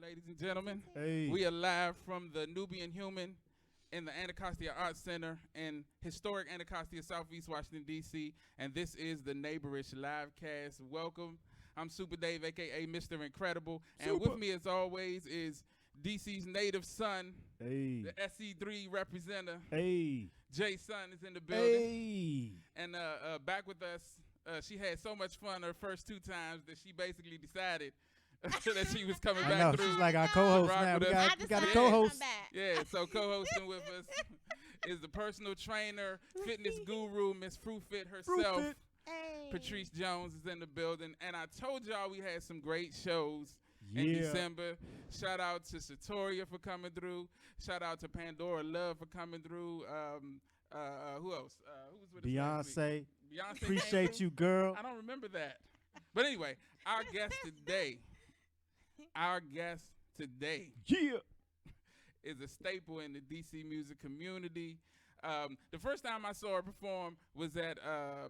ladies and gentlemen. Hey. We are live from the Nubian Human in the Anacostia Arts Center in historic Anacostia, Southeast Washington, D.C., and this is the NeighborishLiveCast. Welcome. I'm Super Dave, a.k.a. Mr. Incredible, and with me, as always, is DC's native son, Hey. the SE3 representative. Hey. Jay Son is in the building. Hey. And back with us, she had so much fun her first two times that she basically decided that she was coming I back know, through. she's like our co-host rock now. with We us. got a Yeah. co-host. Yeah, so co-hosting with us is the personal trainer, fitness guru, Miss Fruitfit herself. Fruitfit. Hey. Patrice Jones is in the building. And I told y'all we had some great shows in December. Shout out to Satoria for coming through. Shout out to Pandora Love for coming through. Who else? Who was with us last week? Beyonce. Appreciate you, girl. I don't remember that. But anyway, our guest today Yeah. is a staple in the DC music community. The first time I saw her perform was at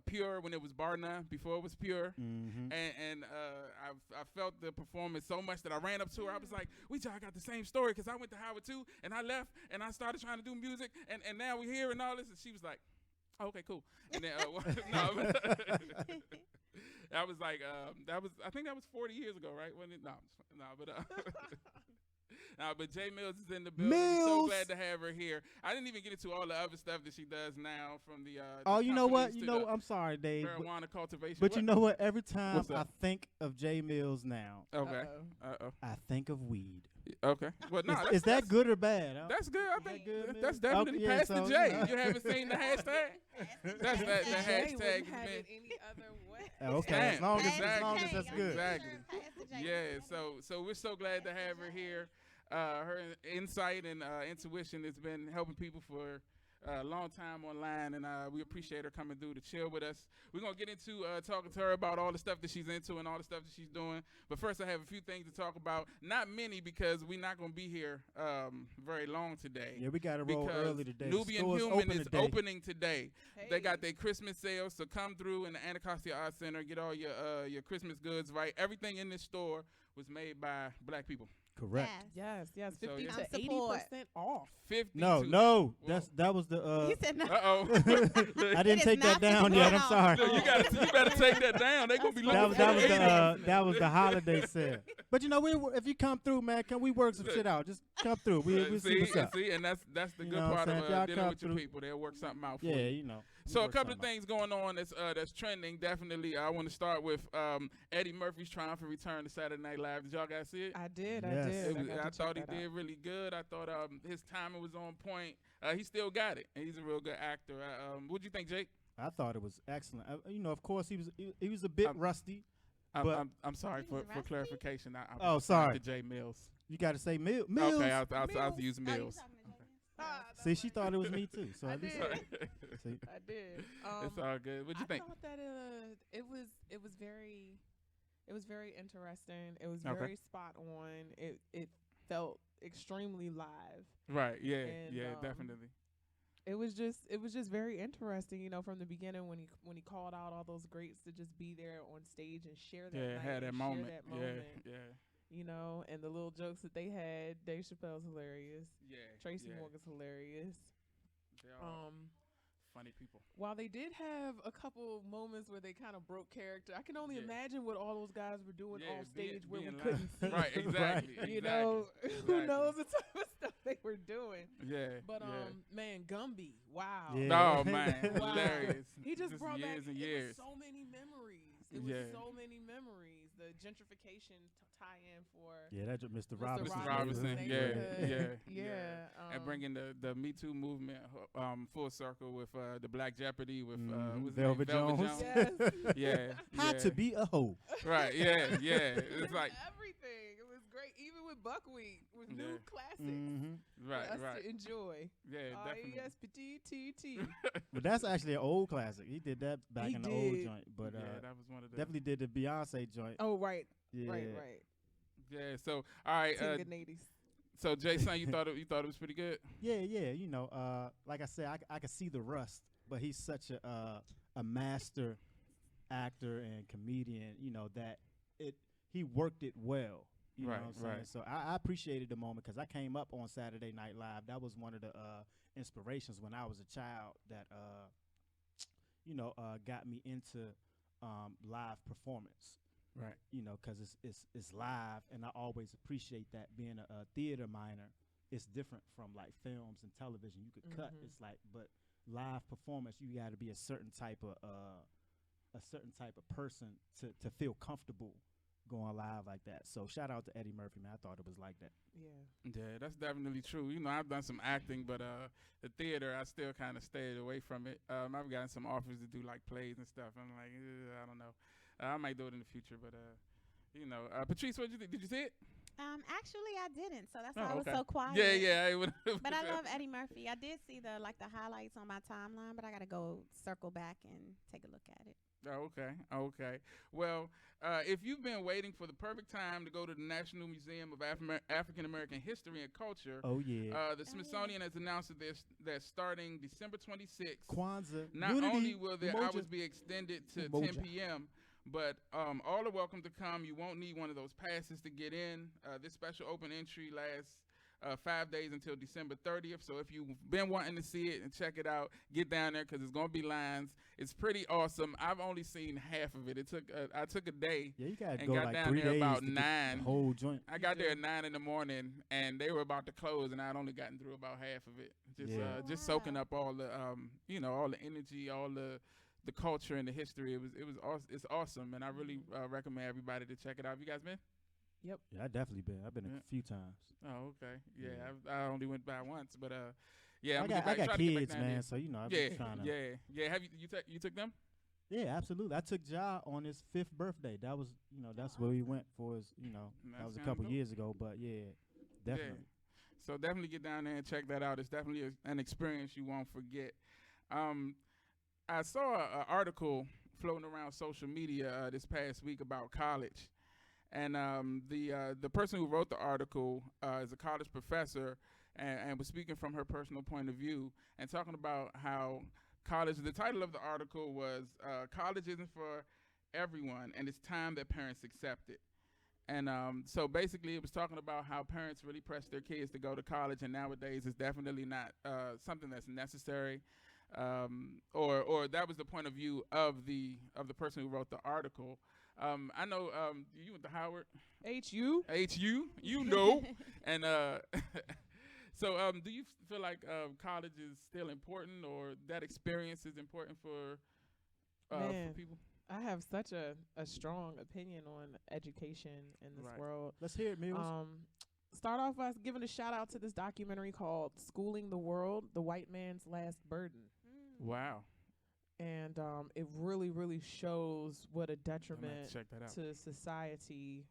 Pure when it was Bar None, before it was Pure. Mm-hmm. And I felt the performance so much that I ran up to her. I was like, we y'all got the same story because I went to Howard too, and I left, and I started trying to do music, and now we're here and all this. And she was like, oh, okay, cool. And then, I was like, I think that was 40 years ago, right? But Jay Millz is in the building. Millz. So glad to have her here. I didn't even get into all the other stuff that she does now, from the Oh, you know what? companies You to know, the I'm sorry, Dave. marijuana cultivation. But you know what? Every time What's I up? think of Jay Millz now, Okay. Uh-oh. I think of weed. Okay. Well, no, Is that good or bad? That's good. I think good, man? that's definitely Okay, yeah, past the so, J. you know. You haven't seen the hashtag? That's the Jay hashtag wouldn't has have been. it any other way. Okay, Damn. as long as Exactly. that's good. Exactly. Exactly. Yeah, so we're so glad to have her here. Her insight and intuition has been helping people for a long time online, and we appreciate her coming through to chill with us. We're going to get into talking to her about all the stuff that she's into and all the stuff that she's doing. But first, I have a few things to talk about. Not many, because we're not going to be here very long today. Yeah, we got to roll Because early today. Nubian Stores Human open is today. opening today. They Hey. got their Christmas sale, so come through in the Anacostia Arts Center, get all your Christmas goods right. Everything in this store was made by black people. Correct. Yes, So, 50 yeah. to Support. 80% off. 52. No, Whoa. that was the. He said no. Uh-oh. I didn't is take that not down yet. I'm support. sorry. Look, you better take that down. They gonna be looking That for was the the 80s. that was the holiday sale. But you know, if you come through, man, can we work some shit out? Just come through. We'll see what's up. and that's the You good know what part I'm of saying? If y'all dealing come with your through- people. They'll work something out for Yeah, you. you know. So a work couple of something things going on that's trending. Definitely, I want to start with Eddie Murphy's triumphant return to Saturday Night Live. Did y'all guys see it? I did. Yes. I It did. was- got I to thought he check that did out. really good. I thought his timing was on point. He still got it, and he's a real good actor. What'd you think, Jake? I thought it was excellent. You know, of course, he was a bit rusty. But- I'm sorry He for was rusty? clarification. I'm Oh, referring sorry. To Jay Millz. You got to say Mills. Okay, I'll use Oh, you Mills. talking to Jay? See, she thought it was me too. So I at least did. see. I did. It's all good. What'd you think? I thought that it was very interesting. It was Okay. very spot on. It felt extremely live. Right. Yeah. And, yeah. Definitely. It was just very interesting, you know, from the beginning when he called out all those greats to just be there on stage and share that Yeah. night Had that and moment. share that moment. Yeah. You know, and the little jokes that they had. Dave Chappelle's hilarious. Yeah. Tracy yeah. Morgan's hilarious. They're all funny people. While they did have a couple moments where they kind of broke character, I can only Yeah. imagine what all those guys were doing Yeah, off stage where we being couldn't see. live. Right. Exactly. You know, Exactly. who knows the type of stuff they were doing. Yeah. But yeah. man, Gumby, wow. Yeah. Oh man, Wow. hilarious. He just brought years back and it years. was so many memories. It Yeah. was so many memories. The gentrification tie-in for Yeah, that's Mr. Mr. Robinson. Robinson, neighborhood. yeah. And um, bringing the Me Too movement full circle with the Black Jeopardy with what's his Velvet name? Jones. Yes. Yeah. How yeah. to be a hoe. Right. Yeah. Yeah. It's like everything. It was great, even with buckwheat, with Yeah. new classics Mm-hmm. right. for us Right. to enjoy. Yeah. Definitely. R-E-S-P-T-T-T. But that's actually an old classic. He did that back He in the old did. joint. But yeah, that was one of the. definitely did the Beyonce joint. Oh, right, Yeah. right. Yeah. So all right. Team good 80s. So Jason, you thought it was pretty good. Yeah. You know, like I said, I could see the rust, but he's such a master actor and comedian. You know that he worked it well. You know what I'm saying? So I appreciated the moment because I came up on Saturday Night Live. That was one of the inspirations when I was a child that, got me into live performance. Right. You know, because it's live, and I always appreciate that. Being a theater minor, it's different from like films and television. You could cut. It's like, but live performance, you got to be a certain type of person to feel comfortable going live like that. So shout out to Eddie Murphy, man. I thought it was like that. Yeah, that's definitely true. You know, I've done some acting, but the theater, I still kind of stayed away from it. I've gotten some offers to do like plays and stuff. I'm like, I don't know. I might do it in the future, but Patrice, what did you think? Did you see it? Actually, I didn't, so that's why I was so quiet. Yeah. But I love Eddie Murphy. I did see the highlights on my timeline, but I gotta go circle back and take a look at it. Okay. Well, if you've been waiting for the perfect time to go to the National Museum of African American History and Culture, the Smithsonian has announced that starting December 26th, Kwanzaa, not only will the hours be extended to 10 p.m., but all are welcome to come. You won't need one of those passes to get in. This special open entry lasts 5 days until December 30th. So if you've been wanting to see it and check it out, get down there because it's going to be lines. It's pretty awesome. I've only seen half of it. I took a day and got like down 3 there days about to 9. The whole joint. I got there at 9 in the morning, and they were about to close, and I'd only gotten through about half of it. Just soaking up all the all the energy, all the culture and the history. It's awesome, and I really recommend everybody to check it out. Have you guys been? Yep. Yeah, I definitely been. I've been a few times. Oh, okay. Yeah. I only went by once, but I got kids, man. So I've been trying to. Yeah. Have you took them? Yeah, absolutely. I took Ja on his 5th birthday. That was that's where we went for his that was a couple years ago. But yeah, definitely. Yeah. So definitely get down there and check that out. It's definitely an experience you won't forget. I saw an article floating around social media this past week about college. And the person who wrote the article is a college professor and was speaking from her personal point of view and talking about how college, the title of the article was College Isn't for Everyone, and it's time that parents accept it. And so basically it was talking about how parents really press their kids to go to college, and nowadays it's definitely not something that's necessary. Or that was the point of view of the person who wrote the article. I know you went to Howard. HU, you know. And so do you feel like college is still important, or that experience is important for people? I have such a strong opinion on education in this world. Let's hear it, Millz. Start off by giving a shout out to this documentary called Schooling the World, The White Man's Last Burden. Wow. And it really, really shows what a detriment to society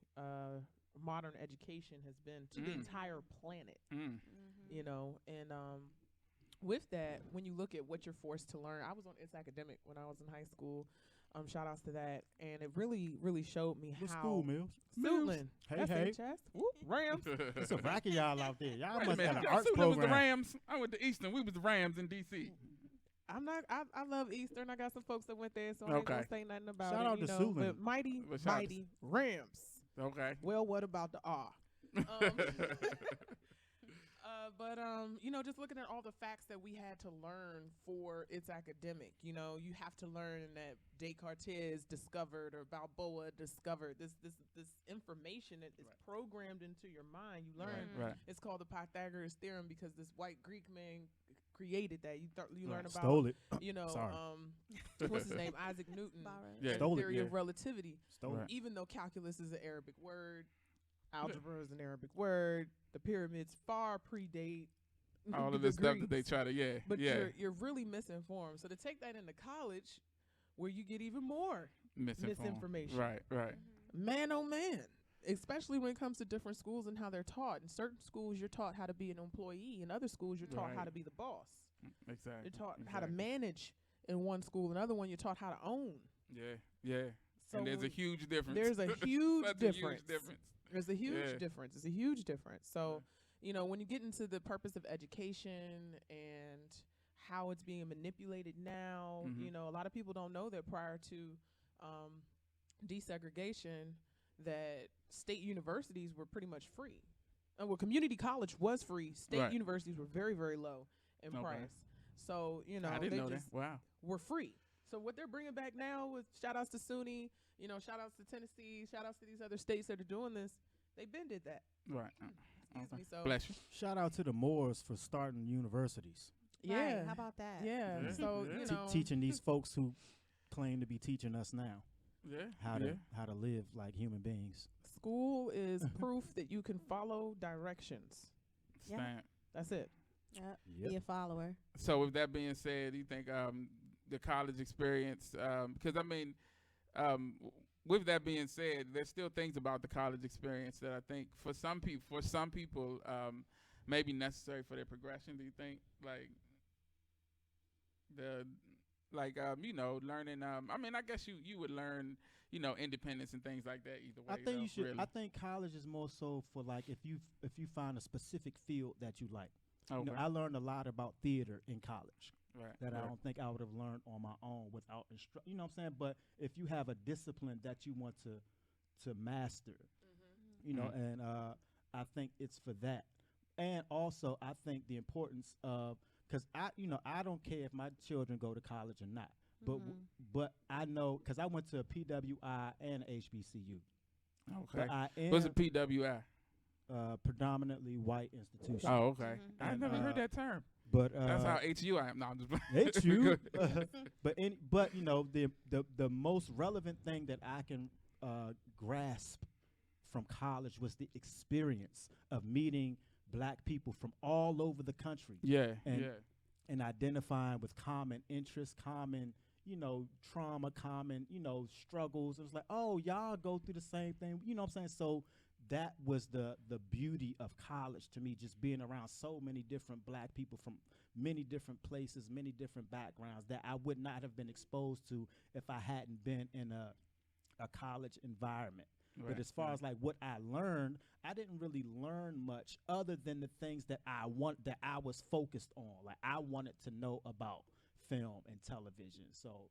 modern education has been to the entire planet. You know, and with that, when you look at what you're forced to learn, I was on It's Academic when I was in high school. Shout outs to that. And it really, really showed me what how. School, Millz? Suitland. Hey. Rams. It's a racket y'all out there. Y'all must have an arts Suitland program. was the Rams. I went to Eastern. We was the Rams in D.C. I love Eastern. I got some folks that went there, so I ain't gonna say nothing about Shout it. out to Suitland. But mighty Rams. Okay. Well, what about the R? But just looking at all the facts that we had to learn for It's Academic, you have to learn that Descartes discovered or Balboa discovered this information that is programmed into your mind. You learn it's called the Pythagoras theorem because this white Greek man created that. You learn about stole it. What's his name? Isaac Newton. Stole theory it, of relativity. Stole it. Even though calculus is an Arabic word, algebra is an Arabic word. The pyramids far predate all of this stuff that they try to, But you're really misinformed. So to take that into college, where you get even more misinformation. Right. Man, oh man. Especially when it comes to different schools and how they're taught. In certain schools, you're taught how to be an employee. In other schools, you're taught how to be the boss. Exactly. You're taught how to manage in one school. Another one, you're taught how to own. Yeah. So and there's a huge difference. There's a huge difference. There's a huge difference. It's a huge difference. So, when you get into the purpose of education and how it's being manipulated now, a lot of people don't know that prior to desegregation, that state universities were pretty much free. Well, community college was free. State universities were very, very low in price. So, you know, I didn't know that. just Wow. were free. So what they're bringing back now with shout outs to SUNY, you know, shout outs to Tennessee, shout outs to these other states that are doing this. They been did that. Right. Excuse me. So Bless you. Shout out to the Moors for starting universities. yeah. Right, how about that? Yeah. Yeah. So, Yeah. you know, Teaching these folks who claim to be teaching us now Yeah. how to live like human beings. school is proof that you can follow directions. Yeah. Stand. That's it. Yep. Yep. Be a follower. So with that being said, do you think the college experience, because I mean, with that being said, there's still things about the college experience that I think for some people, may be necessary for their progression. Do you think you know, learning? I mean, I guess you would learn, you know, independence and things like that either way. I think you should. Really. I think college is more so for like if you find a specific field that you like. Okay. You know, I learned a lot about theater in college Right. that I right. don't think I would have learned on my own without you know what I'm saying? But if you have a discipline that you want to master, you know, and I think it's for that. And also, I think the importance of, because I don't care if my children go to college or not, but I know, because I went to a PWI and HBCU. Okay. But I am What's a PWI? Predominantly white institution. Oh, okay. I And, never heard that term. But That's how HU I am. No, I'm just playing. HU. Good. but you know, the most relevant thing that I can grasp from college was the experience of meeting black people from all over the country. Yeah. And yeah. and identifying with common interests, common, you know, trauma, common, you know, struggles. It was like, oh, y'all go through the same thing. You know what I'm saying? So that was the beauty of college to me, just being around so many different black people from many different places, many different backgrounds that I would not have been exposed to if I hadn't been in a college environment. Right. But as far as like what I learned, I didn't really learn much other than the things that I was focused on. Like I wanted to know about film and television. So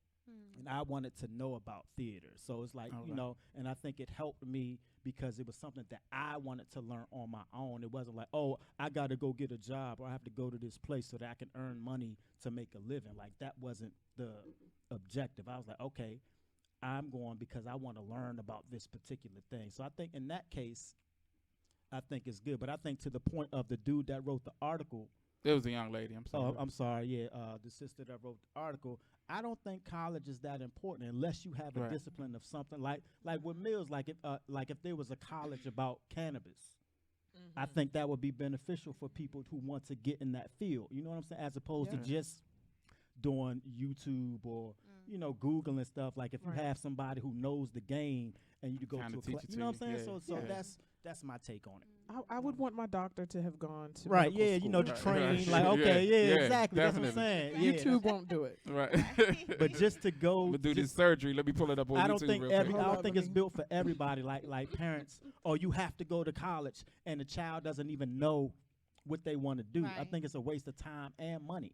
and I wanted to know about theater. So it's like, you know, and I think it helped me because it was something that I wanted to learn on my own. It wasn't like, oh, I got to go get a job or I have to go to this place so that I can earn money to make a living. Like that wasn't the objective. I was like, okay, I'm going because I want to learn about this particular thing. So I think in that case, I think it's good. But I think to the point of the dude that wrote the article. It was a young lady. I'm sorry. Oh, I'm sorry. Yeah, the sister that wrote the article. I don't think college is that important unless you have a discipline of something like with Millz. Like if there was a college about cannabis, I think that would be beneficial for people who want to get in that field. You know what I'm saying? As opposed to just doing YouTube or you know Google and stuff. Like if you have somebody who knows the game and you go Kinda to a class, teach it you know to what I'm saying? you. So Yeah. that's my take on it. I would want my doctor to have gone to Right, medical yeah, school. you know, to Right, train, right. like, okay, Yeah, exactly, that's what I'm definitely. saying. Yeah, YouTube won't do it. Right. but just to go, I'm gonna do this just- surgery. Let me pull it up on I don't YouTube think real every, quick. I Hold don't on, think let it's me- built for everybody. Like parents, oh, you have to go to college, and the child doesn't even know what they want to do. I Right. think it's a waste of time and money.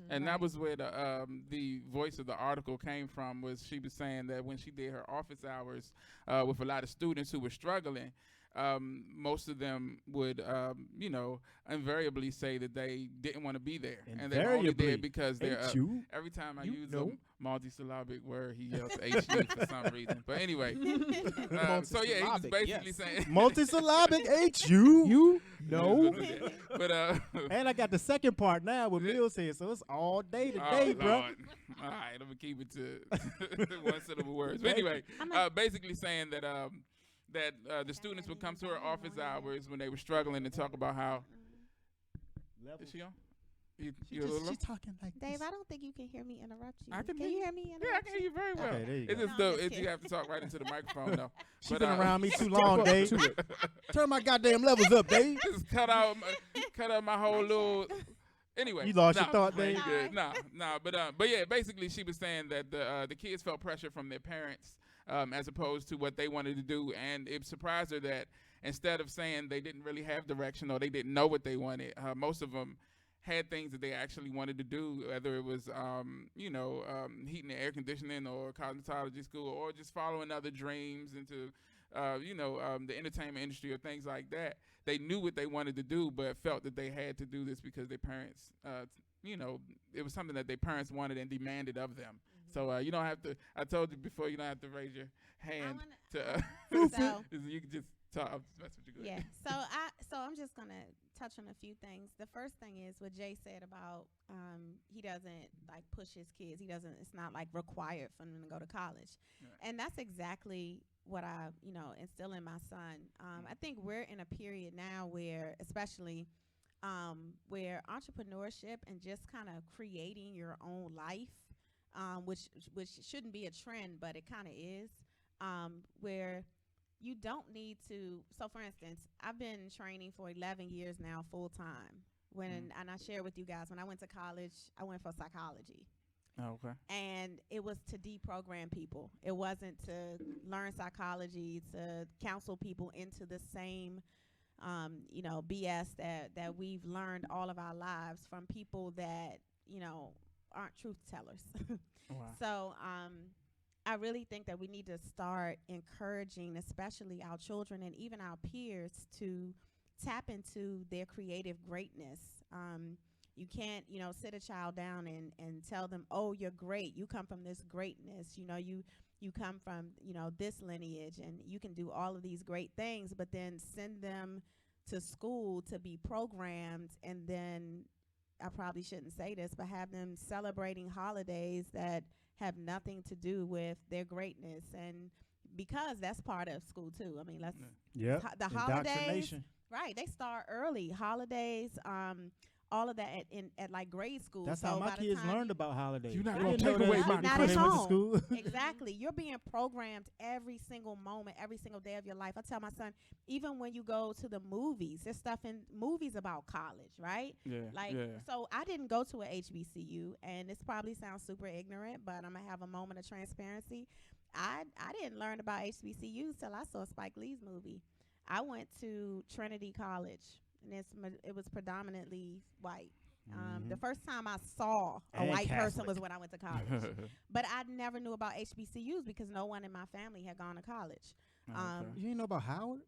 And that was where the voice of the article came from. Was she was saying that when she did her office hours with a lot of students who were struggling, most of them would, you know, invariably say that they didn't want to be there, and they only Invariably. did because they're. HU? Every time I You use know. a multisyllabic word, he yells HU for some reason. But anyway, so yeah, he was Multisyllabic, basically yes. saying. Multisyllabic HU. You know. But And I got the second part now with Millz here, so it's all day today, bro. Lord. All right, I'm gonna keep it to one syllable words. But anyway, basically saying that the students would come to her office hours when they were struggling and talk about how. Is she on? You a little low? She's talking like Dave, this. I don't think you can hear me interrupt you. I can you hear hear me interrupt Yeah, I can hear you very well. Okay, there you It's go. just No, I'm though just you kidding. have to talk right into the microphone though. She's But, been around me too long, Step up Dave. to it. Turn my goddamn levels up, Dave. Just cut out my whole little. Anyway, You lost your nah, thought, man, Dave? you good. Nah, but yeah, basically she was saying that the kids felt pressure from their parents as opposed to what they wanted to do, and it surprised her that instead of saying they didn't really have direction or they didn't know what they wanted, most of them had things that they actually wanted to do, whether it was heating and air conditioning or cosmetology school or just following other dreams into the entertainment industry or things like that. They knew what they wanted to do, but felt that they had to do this because their parents, it was something that their parents wanted and demanded of them. So you don't have to. I told you before, you don't have to raise your hand so you can just talk. That's what you good. yeah. So I'm just gonna touch on a few things. The first thing is what Jay said about he doesn't like push his kids. It's not like required for them to go to college, and that's exactly what I instill in my son. I think we're in a period now where, especially where entrepreneurship and just kind of creating your own life, which shouldn't be a trend, but it kind of is, where you don't need to. So, for instance, I've been training for 11 years now, full time. And I share with you guys, when I went to college, I went for psychology. Oh, okay. And it was to deprogram people. It wasn't to learn psychology, to counsel people into the same, BS that we've learned all of our lives from people that, aren't truth tellers. Wow. So I really think that we need to start encouraging, especially our children and even our peers, to tap into their creative greatness. You can't, sit a child down and tell them, oh, you're great. You come from this greatness. You come from, this lineage, and you can do all of these great things, but then send them to school to be programmed, and then I probably shouldn't say this, but have them celebrating holidays that have nothing to do with their greatness. And because that's part of school too. I mean, the holidays, right? They start early. Holidays, all of that at like grade school. That's so how my kids learned about holidays. You're not going gonna to take away my not when at they went to home. school. Exactly. You're being programmed every single moment, every single day of your life. I tell my son, even when you go to the movies, there's stuff in movies about college, right? Yeah. So I didn't go to a HBCU, and this probably sounds super ignorant, but I'm gonna have a moment of transparency. I didn't learn about HBCUs till I saw Spike Lee's movie. I went to Trinity College, and it was predominantly white. The first time I saw a white person was when I went to college. But I never knew about HBCUs because no one in my family had gone to college. You didn't know about Howard?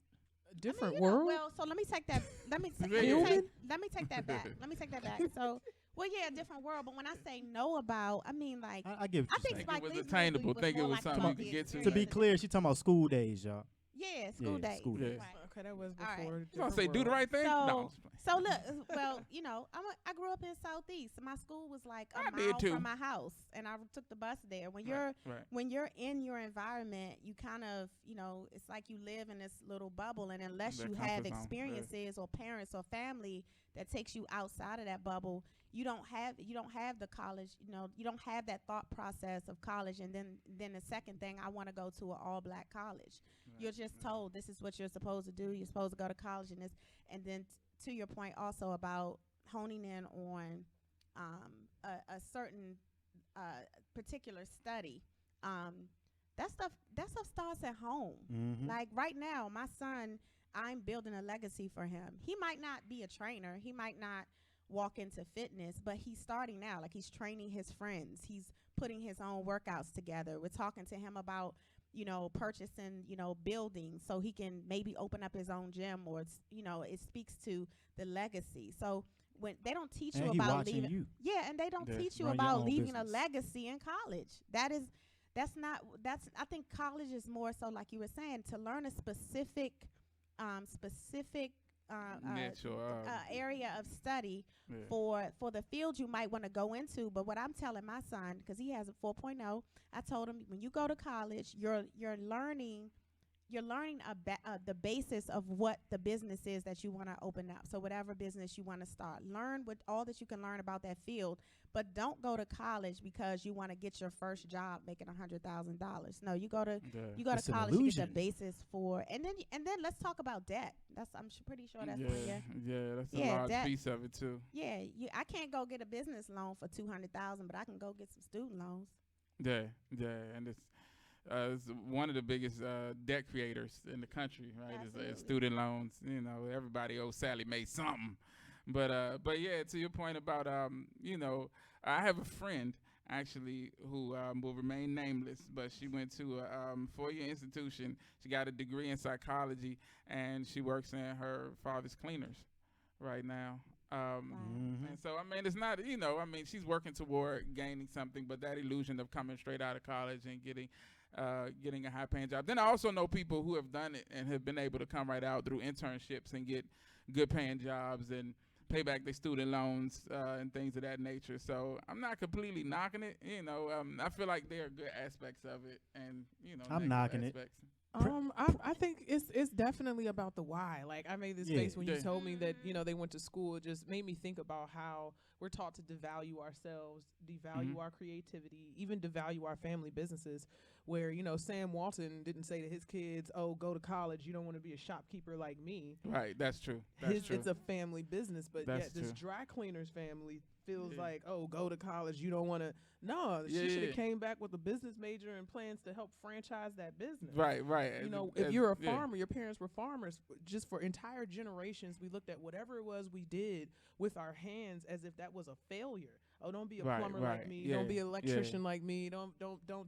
Different world. Well, so let me take that. Let me take that back. Let me take that back. So, well, yeah, a different world. But when I say know about, I mean like I give. I think Think Spike it was Lee's attainable. movie Think it more was like something about you could the get to. To be experience. clear, she talking about school days, y'all. Yeah, school days. School days. Right. Okay, that was All right. before. You gonna say do the right thing? So, No. so look, well, I grew up in Southeast. My school was like a I did mile too. from my house, and I took the bus there. When Right. when you're in your environment, you kind of, it's like you live in this little bubble, and unless That you comfort have zone, experiences or parents or family that takes you outside of that bubble, you don't have the college, you don't have that thought process of college. And then the second thing, I want to go to an all black college. You're just told this is what you're supposed to do. You're supposed to go to college and then to your point also about honing in on a certain particular study. That stuff starts at home. Like right now, my son, I'm building a legacy for him. He might not be a trainer. He might not walk into fitness, but he's starting now. Like he's training his friends. He's putting his own workouts together. We're talking to him about purchasing, buildings so he can maybe open up his own gym, or it speaks to the legacy. So when they don't teach you about leaving, and they don't teach you about leaving a legacy in college. I think college is more so, like you were saying, to learn a specific Niche or, area of study for the field you might want to go into. But what I'm telling my son, because he has a 4.0, I told him, when you go to college, you're learning the basis of what the business is that you want to open up. So whatever business you want to start, learn what all that you can learn about that field, but don't go to college because you want to get your first job making $100,000. No, you go to college to get the basis for, and then let's talk about debt. I'm pretty sure that's that's a large piece of it too. Yeah, I can't go get a business loan for $200,000, but I can go get some student loans. And it's one of the biggest debt creators in the country, right? Is student loans. Everybody owes Sally Mae something, but yeah, to your point about I have a friend. actually, who will remain nameless, but she went to a 4-year institution. She got a degree in psychology, and she works in her father's cleaners right now. And so, I mean, it's not, I mean, she's working toward gaining something, but that illusion of coming straight out of college and getting a high-paying job. Then I also know people who have done it and have been able to come right out through internships and get good-paying jobs and pay back their student loans and things of that nature. So I'm not completely knocking it. I feel like there are good aspects of it, and I'm knocking it. I think it's definitely about the why. Like, I made this face when you told me that they went to school. It just made me think about how we're taught to devalue ourselves, devalue our creativity, even devalue our family businesses. Where Sam Walton didn't say to his kids, "Oh, go to college. You don't want to be a shopkeeper like me." Right, that's true. That's true. It's a family business, but That's yet this true. dry cleaner's family feels like, "Oh, go to college. You don't want to." No, she should have came back with a business major and plans to help franchise that business. Right. If you're a farmer, your parents were farmers. Just for entire generations, we looked at whatever it was we did with our hands as if that was a failure. Oh, don't be a plumber like me. Yeah, don't be an electrician like me. Don't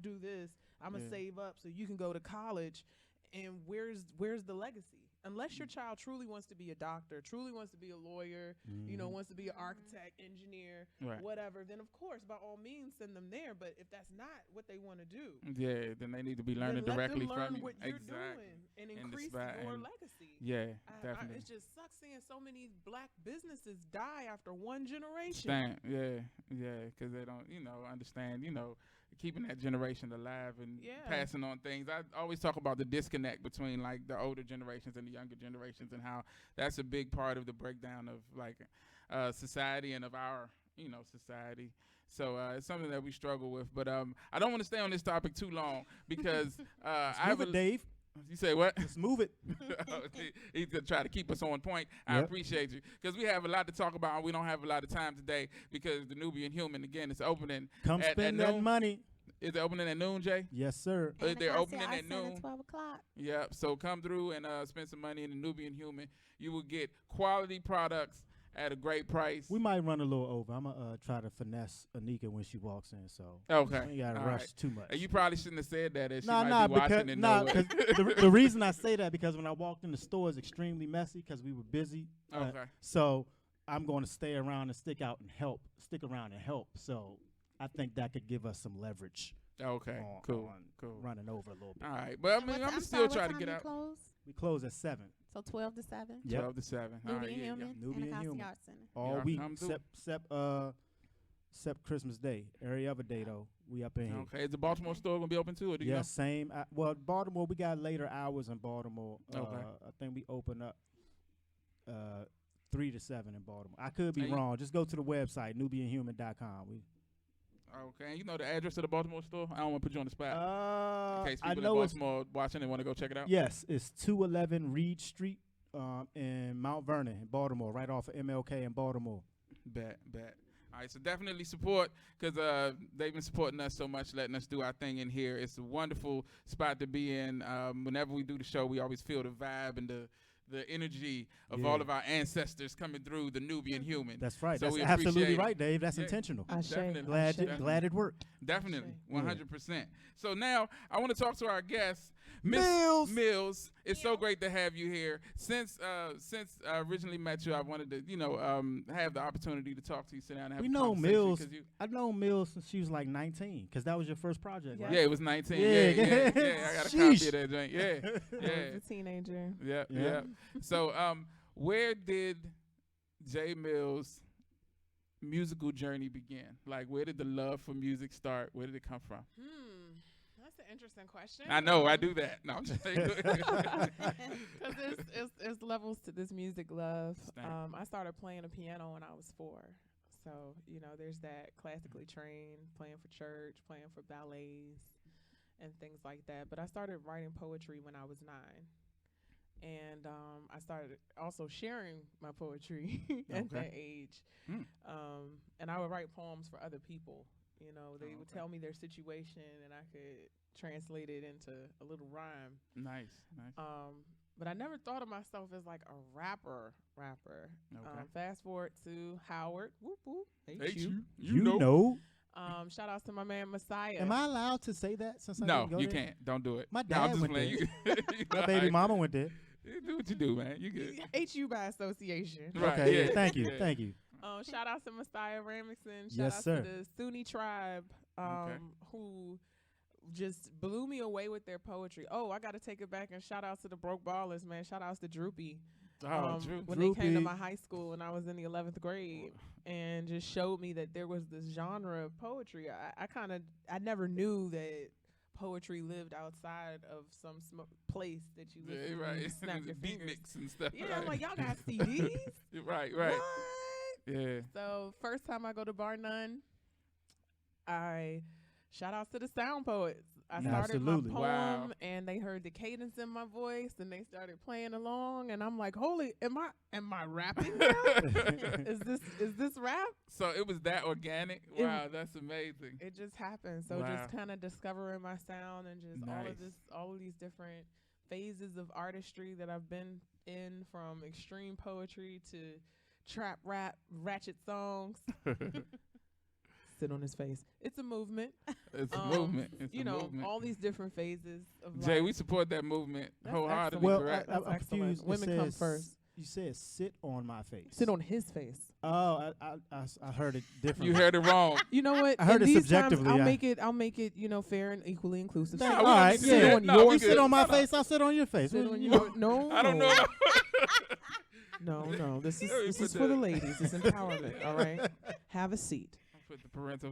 do this. I'm gonna save up so you can go to college. And where's the legacy? Unless your child truly wants to be a doctor, truly wants to be a lawyer, wants to be an architect, engineer, whatever, then of course, by all means, send them there. But if that's not what they want to do, then they need to be learning directly let them learn from you. what you're doing and increase your legacy. Yeah, definitely. It just sucks seeing so many black businesses die after one generation. Because they don't, understand, keeping that generation alive and passing on things. I always talk about the disconnect between like the older generations and the younger generations, and how that's a big part of the breakdown of like society and of our society. So it's something that we struggle with. But I don't want to stay on this topic too long because I have Dave. You say what? Let's move it. He's going to try to keep us on point. I appreciate you. Because we have a lot to talk about, and we don't have a lot of time today because the Nubian Human, again, is opening Come spend that money. Is it opening at noon, Jay? Yes, sir. They're opening at noon. At 12 o'clock. Yeah, so come through and spend some money in the Nubian Human. You will get quality products at a great price. We might run a little over. I'm going to try to finesse Anika when she walks in, so okay. We got to rush too much. You probably shouldn't have said that as she might be watching and know it. The reason I say that because when I walked in the store, it's extremely messy because we were busy. Okay. So I'm going to stay around and stick around and help. So I think that could give us some leverage. Okay, cool. Running over a little bit. All right, but I'm still trying to get out. We close at 7. So 12 to 7. Yep. 12 to 7. Nubian Human Nubian and Human. Art Center. All week, except Christmas Day. Every other day though, we up in here. Okay, is the Baltimore store gonna be open too, or do you know? Same. Well, Baltimore, we got later hours in Baltimore. I think we open up 3 to 7 in Baltimore. I could be wrong. Just go to the website nubianhuman.com. Okay, you know the address of the Baltimore store? I don't want to put you on the spot. In case people in Baltimore watching and want to go check it out. Yes, it's 211 Reed Street in Mount Vernon in Baltimore, right off of MLK in Baltimore. Bet. All right, so definitely support because they've been supporting us so much, letting us do our thing in here. It's a wonderful spot to be in. Whenever we do the show, we always feel the vibe and the energy of all of our ancestors coming through the Nubian Human. That's right. So that's absolutely right, Dave. That's intentional. Definitely. Glad it worked. Definitely, 100%. So now I want to talk to our guest, Miss Millz. Millz. It's so great to have you here. Since I originally met you, I wanted to have the opportunity to talk to you, sit down and have a conversation. Millz. I've known Millz since she was like 19 because that was your first project, right? Yeah, it was 19. Yeah. I got a copy of that joint. Yeah. I was a teenager. Yeah. So where did Jay Millz' musical journey begin? Like, where did the love for music start? Where did it come from? That's an interesting question. I know, I do that. No, I'm just because there's levels to this music love. I started playing the piano when I was 4. So, there's that classically trained, playing for church, playing for ballets, and things like that. But I started writing poetry when I was 9. And I started also sharing my poetry at that age. And I would write poems for other people. They would tell me their situation, and I could translate it into a little rhyme. Nice. But I never thought of myself as like a rapper. Okay. Fast forward to Howard. Whoop whoop. H-U. You know. Shout outs to my man Messiah. Am I allowed to say that? Since I No, didn't go you there? can't. Don't do it. My No, I'm dad just went playing. there. You My baby mama went there. Do what you do, man. You good. HU by association. Right, Okay, yeah, thank you, yeah. thank you. Shout out to Messiah Ramixon. Shout Yes, out sir. to the Sunni tribe who just blew me away with their poetry. Oh, I got to take it back and shout out to the Broke Ballers, man. Shout outs to Droopy. Drew. When they came to Droopy. my high school and I was in the 11th grade and just showed me that there was this genre of poetry. I never knew that poetry lived outside of some place that you listen Yeah, to right. and you snap your Beat fingers. mix and stuff. Yeah, right. I'm like, y'all got CDs? right. What? Yeah. So first time I go to Bar None, I shout outs to the Sound Poets. I started Absolutely. my poem Wow. and they heard the cadence in my voice and they started playing along and I'm like, holy, am I rapping now? is this rap? So it was that organic. It- Wow, that's amazing. It just happened. So Wow. just kind of discovering my sound and just Nice. all of these different phases of artistry that I've been in, from extreme poetry to trap rap, ratchet songs. Sit on his face. It's a movement. It's a movement. It's You a know, movement. all these different phases of Jay, life. we support that movement That's wholeheartedly. Well, correct? That's I'm excellent. confused. It Women come says first. You said sit on my face. Sit on his face. Oh, I heard it differently. you heard it wrong. You know what? I heard In it these subjectively, Times, yeah. I'll make it, fair and equally inclusive. Thank- Nah, Sit we all don't right, need to yeah. sit on No, we yours. good. Sit on my Shut up. face. I'll sit on your face. Sit What on you- your no. I don't know. No. This Hey, is put for the the- ladies. It's empowerment. All right. Have a seat. Put the parental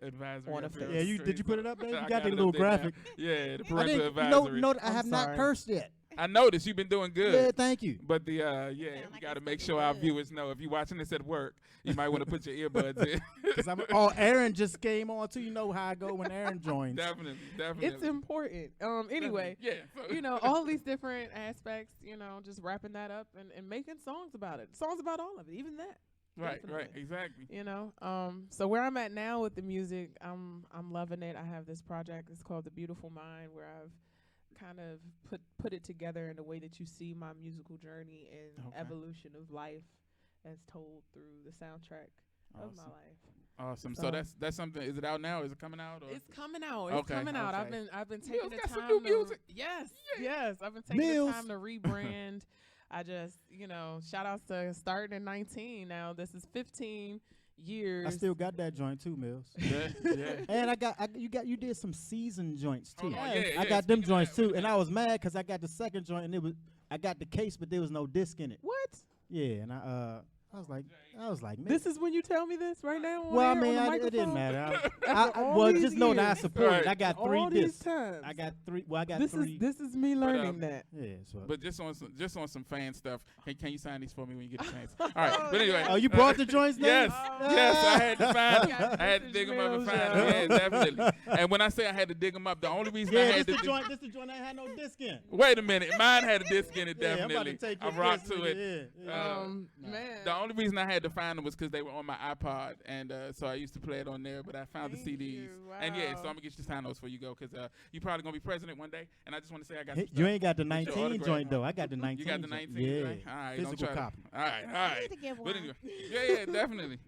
advisory On a up there face. Yeah, the did you screen. put it up there? You I got the it little up there now. graphic. Yeah, the I parental didn't advisory. note. I I'm have not sorry. cursed yet. I noticed you've been doing good. Yeah, thank you. But the we like got to it's make looking sure our good. viewers know if you're watching this at work, you might want to put your earbuds in. Oh, Aaron just came on too. You know how I go when Aaron joins. Definitely. It's important. Anyway, yeah. So all these different aspects, just wrapping that up and making songs about it. Songs about all of it, even that. right, definitely. exactly. So where I'm at now with the music, I'm loving it. I have this project. It's called The Beautiful Mind, where I've kind of put it together in the way that you see my musical journey and Okay. evolution of life as told through the soundtrack of my Awesome. life. Awesome. So So- that's something. Is it out now? Is it coming out? Or? It's coming out. It's Okay, coming out. okay. I've been taking Mills the got time some new to music. Yes. I've been taking Mills. the time to rebrand. I just, shout outs to starting in 19. Now this is 15 years. I still got that joint too, Mills. yeah. And you did some seasoned joints too. Hold on, Yes. yeah, I yeah, got them speaking of joints that, too, what and is I was mad because I got the second joint and I got the case, but there was no disc in it. What? Yeah, and I was like, man. This is when you tell me this right now. On Well, I air, mean, on the it didn't microphone? matter. After all Well, these just know that I years. support Right. it. I got All 3 these discs. times. I got 3. Well, I got this 3. This is me learning that. Yeah. So. But just on some fan stuff. Can you sign these for me when you get a chance? All right. But anyway. Oh, you brought the joints now? Yes, Oh. yes, I had to find them. Got I had to vintage dig them up and Mills, find them. yeah. Yeah, definitely. And when I say I had to dig them up, the only reason I Yeah, had this to the joint. This the joint that had no disc in. wait a minute, mine had a disc in it. Yeah, I'm about Definitely, to take I your rocked disc, to nigga, it. Yeah. Man. The only reason I had to find them was because they were on my iPod, and so I used to play it on there. But I found Thank the CDs, you. and yeah, so Wow. I'm gonna get you to sign those before you go, because you probably gonna be president one day. And I just want to say I got Hey, some you stuff. ain't got the your 19 autograph. joint though. I got the 19. You got the joint. 19, Yeah. right? All right, Physical don't try copy. All right, all I right. need to give But one. anyway, yeah, definitely.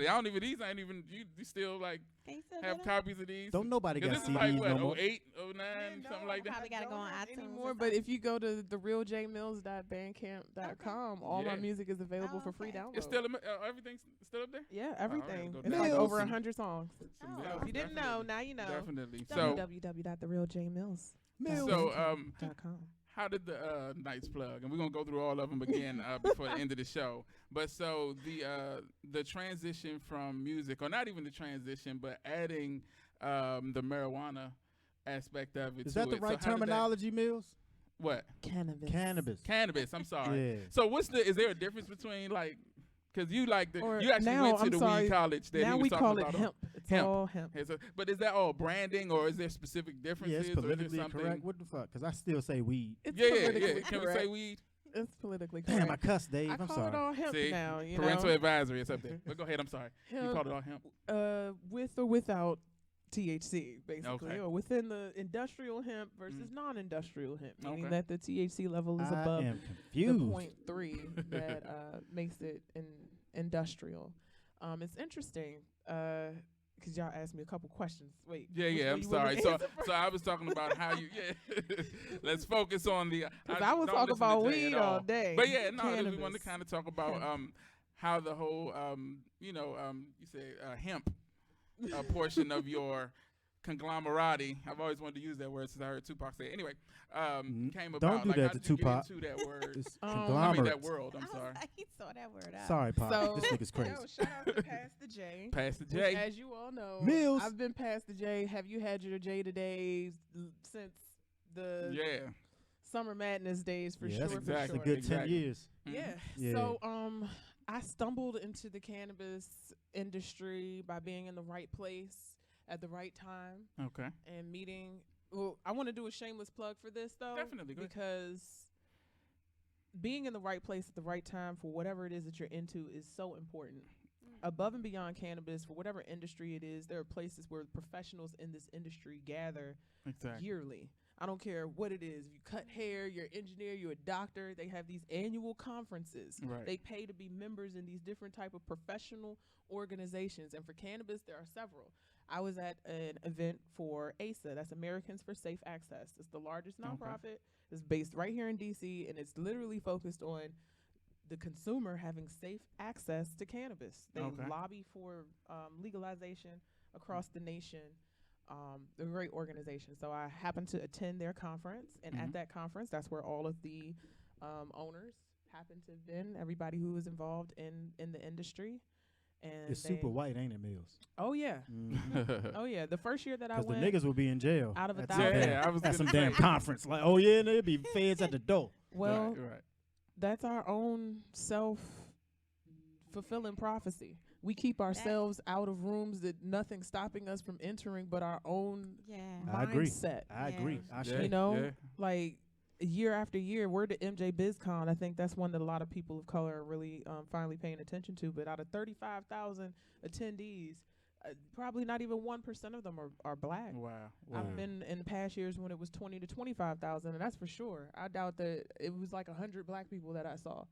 I don't even these ain't even you still like Can you still have do that? copies of these. Don't nobody got Because this is CDs like what, no more. 08, 09, something like that. Probably gotta go on iTunes anymore. or But something. if you go to therealjmills.bandcamp.com, all my Yeah. music is available Oh, for free okay. download. It's still everything's still up there. Yeah, gotta everything. go It's down like there. over Some- 100 songs. Oh, So okay. if you didn't know, now you know. Definitely. So www.therealjmills.com. how did the nights plug? And we're gonna go through all of them again before the end of the show. But so the transition from music, or not even the transition, but adding the marijuana aspect of it. Is to that the it. right So how did that- terminology, Mills? What? Cannabis. Cannabis. I'm sorry. Yeah. So is there a difference between like, because you like Or you actually now, went to I'm the sorry, weed college that Now he was we talking call it about hemp. It's hemp. all hemp. But is that all branding, or is there specific Yeah, differences? it's or is there politically something? correct. What the fuck? Because I still say weed. It's Yeah. politically Can we correct. say weed? It's politically correct. Damn, I cussed, Dave. I I'm call it sorry. all hemp See? now. You Parental know, advisory is up there. But go ahead. I'm sorry. You hemp, called it all hemp. with or without THC, basically, Okay. or within the industrial hemp versus non-industrial hemp, meaning Okay. that the THC level is I above am the confused. 0.3 that makes it industrial. It's interesting. because y'all asked me a couple questions. Wait. Yeah. I'm sorry. So I was talking about how you. Yeah. Let's focus on the. Because I was don't talking listen to about Jay weed at all day. But yeah, no, we Cannabis. want to kind of talk about how the whole you say hemp portion of your conglomerati. I've always wanted to use that word since I heard Tupac say it. Anyway, came about. Don't do like, that how to did you Tupac. get into that word? It's I mean conglomerate. that world. I'm sorry. He saw that word out. Sorry, Pop. So, This nigga's crazy. Yo, shout out to Pastor J. Pastor Which, J. as you all know, Millz. I've been Pastor J. Have you had your J today since the Yeah. Summer Madness days for Yeah, sure? that's exactly. a For sure. good Exactly. 10 years. Yeah. Yeah. So I stumbled into the cannabis industry by being in the right place at the right time Okay. and meeting. Well, I want to do a shameless plug for this though. Definitely, go ahead. Because being in the right place at the right time for whatever it is that you're into is so important. Above and beyond cannabis, for whatever industry it is, there are places where professionals in this industry gather Exactly. yearly. I don't care what it is. If you cut hair, you're an engineer, you're a doctor. They have these annual conferences. Right. They pay to be members in these different type of professional organizations. And for cannabis, there are several. I was at an event for ASA. That's Americans for Safe Access. It's the largest nonprofit. It's based right here in D.C., and it's literally focused on the consumer having safe access to cannabis. They lobby for legalization across the nation. They're a great organization. So I happened to attend their conference, and at that conference, that's where all of the owners happened to have been, everybody who was involved in the industry. And It's super white, ain't it, Mills? Oh, yeah. Oh, yeah. The first year that I Because the went niggas will be in jail. out of a at thousand. some damn- Yeah, I was at some gonna damn say. conference. Like, oh, yeah, there'll be feds at the door. Well, right. that's our own self-fulfilling prophecy. We keep ourselves out of rooms that nothing's stopping us from entering but our own I agree. mindset. I agree. I Yeah. share. You know, Yeah. like year after year, we're the MJ BizCon. I think that's one that a lot of people of color are really finally paying attention to. But out of 35,000 attendees, probably not even 1% of them are black. Wow. I've been in past years when it was 20 to 25,000, and that's for sure. I doubt that it was like 100 black people that I saw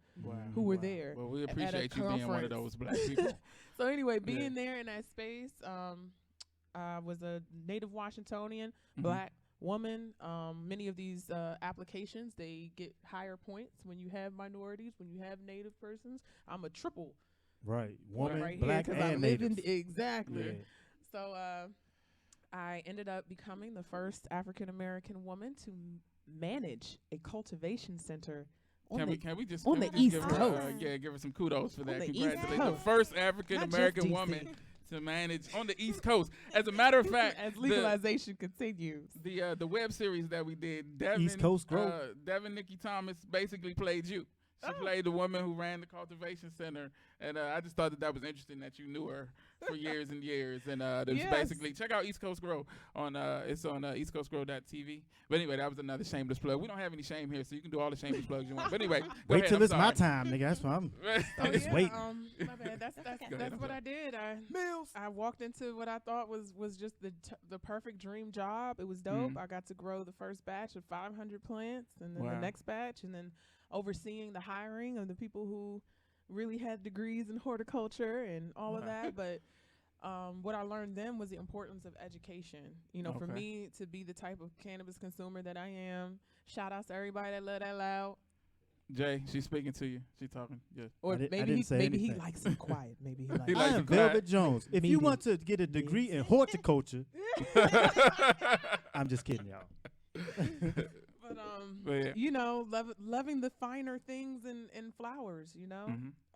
who were there. Well, we at a appreciate you being one of conference. those black people. So anyway, being there in that space, I was a native Washingtonian, black woman. Many of these applications, they get higher points when you have minorities, when you have native persons. I'm a triple Right. point Woman, right black, here because I and live native. in exactly. Yeah. So I ended up becoming the first African American woman to manage a cultivation center on Can the we just on can the we just East give her, Coast. give her some kudos for On that. the East Congratulations. The Coast. first African American Not just woman DC. to manage on the East Coast. As a matter of fact, as legalization continues. the web series that we did, Devin, East Coast growth. Devin Nikki Thomas basically played you. She played the woman who ran the cultivation center, and I just thought that was interesting that you knew her for years and years. And it was Yes. basically check out East Coast Grow on it's on eastcoastgrow.tv. But anyway, that was another shameless plug. We don't have any shame here, so you can do all the shameless plugs you want. But anyway, go Wait ahead, till I'm it's my sorry. time, nigga. That's what I'm. Oh, just yeah, waiting. my bad. That's Go ahead, that's I'm what sorry. I did. I walked into what I thought was just the perfect dream job. It was dope. Mhm. I got to grow the first batch of 500 plants, and then Wow. the next batch, and then overseeing the hiring of the people who really had degrees in horticulture and all of Wow. that. But what I learned then was the importance of education. You know, for Okay. me to be the type of cannabis consumer that I am. Shout out to everybody that love that loud. Jay, she's speaking to you. She's talking. Yeah. Or I maybe didn't he say maybe he anything. likes it quiet. Maybe he likes He it. likes I it am quiet. Velvet Jones. If you Maybe. want to get a degree in horticulture, I'm just kidding, y'all. But But yeah. you know, loving the finer things in flowers, you know.